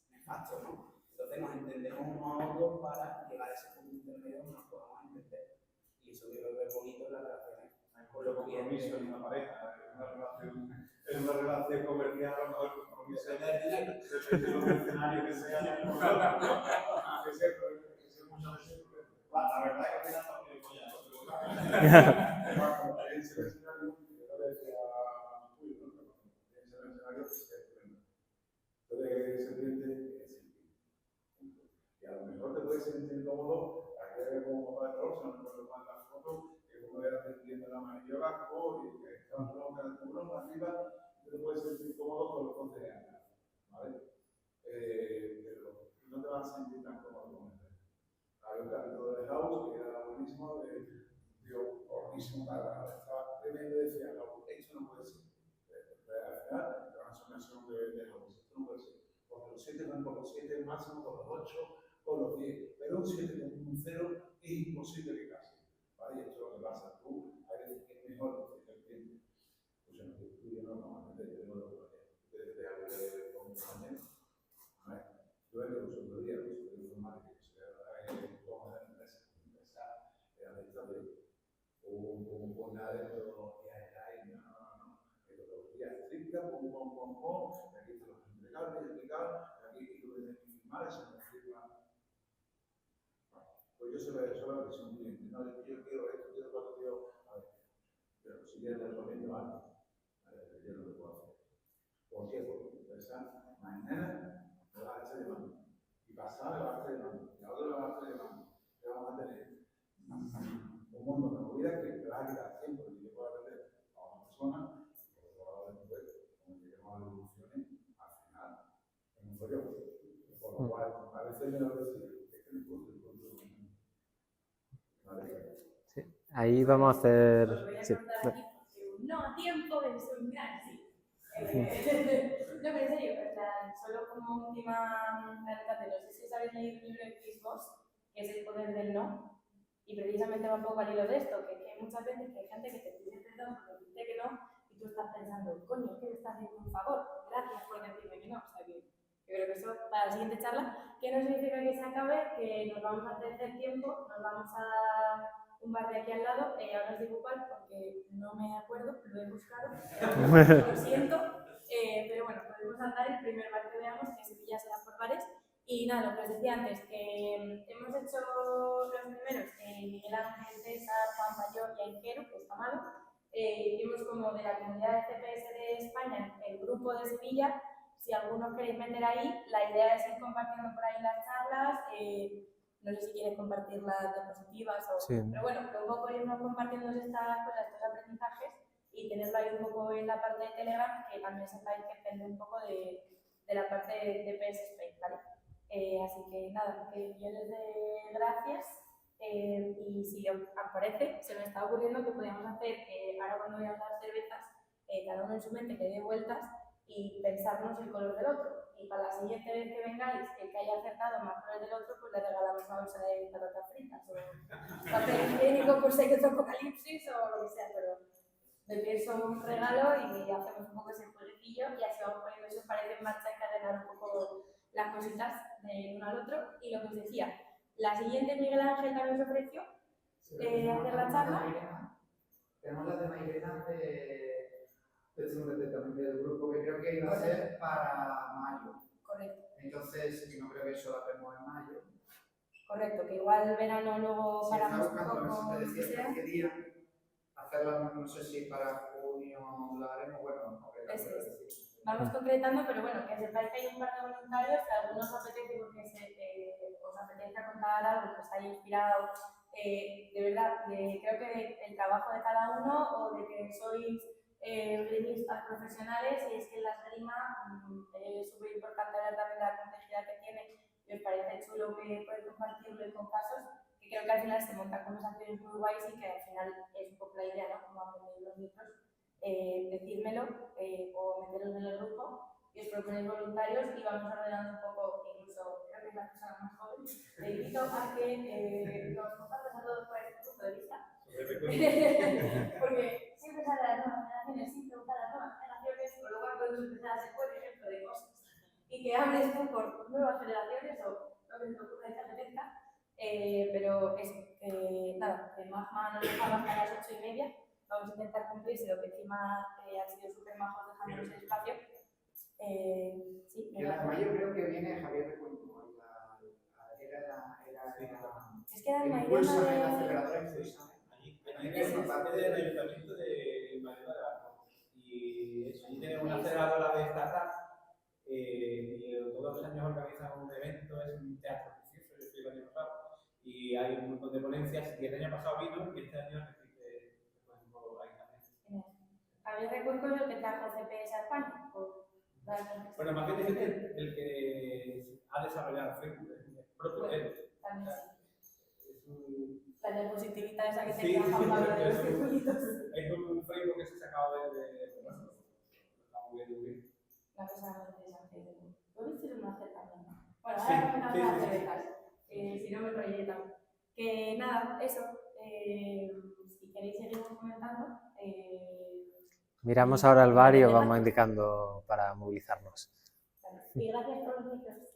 me fasto, ¿no? Entonces nos entendemos unos a otros para llegar a ese punto intermedio donde nos podamos entender. Y eso yo creo que es bonito en las relaciones. Con el compromiso en una pareja, en una relación comercial, a lo mejor el compromiso depende de los escenarios que sean. Que sea muchas veces. La verdad es que apenas no quiero follar, pero en ese escenario, yo le decía a mi tuyo, ¿no? En ese escenario que se prende. Entonces, se prende y a lo mejor te puedes sentir cómodo, aquel como papá de Rosa, no recuerdo más las fotos, que uno era atendiendo la manilla abajo y que estaba bronca de tiburón arriba, te puedes sentir cómodo con los 11 años, ¿vale? Pero no te vas a sentir tan cómodo con él. Había un capítulo de House que era buenísimo, digo, buenísimo, estaba tremendo, decía, no, esto no puede ser. Al final, la transformación de House, esto no puede ser. Porque los 7 van por los 7, máximo por los 8, por los 10. Pero un 7 con un 0 es imposible que case. ¿Vale? Y esto es lo que pasa. Tú, hay veces que es mejor que el tiempo. Pues yo no te estudio normalmente, yo tengo lo que te hablo de con mis compañeros. Yo he los otros días, los de informática, que se toma de la empresa, era de esta de un jornada de metodología, metodología estricta, aquí te los entregables, aquí tú tienes que firmar, se me firma. Pues yo soy la versión cliente, no, yo quiero esto, quiero cuatro, a ver, pero si quieres el resolviendo antes, yo no lo puedo hacer. ¿Por qué? Porque mi empresa mañana me va a echar de mano, y pasado me va a echar de mano, y ahora me va a echar de mano, y vamos a tener un mundo de movidas que te va a quitar tiempo, y yo puedo aprender a una persona, pero luego después, cuando lleguemos a las evoluciones, al final, es un follón. Por lo cual, a veces me lo decía, es que me gusta el control. Sí, ahí vamos a hacer. Sí. No a tiempo de soñar, sí. No, pero en serio, solo como última anécdota, no sé si sabéis leer el libro de Chris Voss, que es El poder del no, y precisamente va un poco al hilo de esto, que muchas veces que hay gente que te pide perdón porque dice que no, y tú estás pensando, coño, es que me estás haciendo un favor, gracias por decirme que no. O sea que yo creo que eso para la siguiente charla, que no significa que se acabe, que nos vamos a hacer tiempo, nos vamos a un bar de aquí al lado, ahora os digo cuál porque no me acuerdo, lo he buscado, lo siento, pero bueno, podemos saltar el primer bar que veamos, que Sevilla se da por bares. Y nada, lo que os decía antes, que hemos hecho los primeros, Miguel Ángel, César, Juan Payón y Aingero, que está malo. Hicimos como de la comunidad de CPS de España, el grupo de Sevilla. Si algunos queréis meter ahí, la idea es ir compartiendo por ahí las charlas. No sé si quieres compartir las diapositivas o... Sí. Pero bueno, que un poco irnos compartiendo estas cosas, estos aprendizajes y tenerlo ahí un poco en la parte de Telegram, que también sepáis que depende un poco de la parte de PS Space, ¿vale? Así que nada, millones de gracias. Y si os parece, se me está ocurriendo que podríamos hacer, ahora cuando veamos las cervezas, cada uno en su mente que dé vueltas y pensarnos el color del otro. Y para la siguiente vez que vengáis, el que haya acertado más color del otro, pues le regalamos una bolsa de patatas fritas o papel higiénico por si hay otro apocalipsis o lo que sea, pero me pienso un regalo y hacemos un poco ese jueguecillo y así vamos poniendo, eso parece en marcha, encadenar un poco las cositas de uno al otro. Y lo que os decía, la siguiente Miguel Ángel también se ofreció hacer la charla. Tenemos la de Mairena del grupo que creo que iba a ser para mayo. Correcto. Entonces, no creo que eso lo hacemos en mayo. Correcto, que igual verano luego Si paramos un buscando, poco. me decía qué día hacerla, no sé si para junio la haremos, bueno, no creo Eso es. que Vamos concretando, pero bueno, que sepáis que hay un par de voluntarios que a algunos os apetece porque os apetece contar algo que os haya inspirado. De verdad, creo que el trabajo de cada uno o de que sois esgrimistas profesionales, y es que la esgrima es súper importante ver también la complejidad que tiene y os parece chulo que poder compartirlo y con casos, que creo que al final se montan conversaciones muy guays y que al final es un poco la idea, ¿no? Como aprendéis los litros, decírmelo o meteros en el grupo y os proponéis voluntarios y vamos ordenando un poco, incluso creo que es la persona más joven, te invito a que nos compartas a todos cuál es tu punto de vista. Porque siempre sale a las nuevas generaciones, sin preguntar a las nuevas generaciones, con lo cual podemos empezar a ser buen ejemplo de cosas. Y que hables tú por nuevas generaciones o lo que te ocurra y te apetezca. Pero eso, nada, que Magma nos dejaba hasta las 8:30. Vamos a intentar cumplírselo, que encima han sido súper majos dejándonos el espacio. Sí, en la mayo creo que viene Javier Recuento. Es que era el una impulso idea en la de... aceleradora impulsa. Allí por parte del ayuntamiento de Madrid de Barco. Y eso, allí tenemos una aceleradora de startup y todos los años organizan un evento, es un teatro precioso, yo estoy el año pasado, y hay un montón de ponencias, y el año pasado vino y este año repite ahí también. Javier Recuenco es el que trajo CPS a España. Bueno, más bien es el que ha desarrollado Facebook, el propio él. También sí. Es un... La diapositivita esa que Sí, tenía Juan Pablo de los circulitos. Es un Facebook que se ha sacado de bueno, está muy bien. Una cosa muy interesante. ¿Puedo decir una hacer también? Bueno, ahora comentamos las cervezas. Si no me proyectan. Que nada, eso. Si queréis seguir comentando. Miramos ahora al bar y os vamos indicando para movilizarnos. Y gracias por los micros.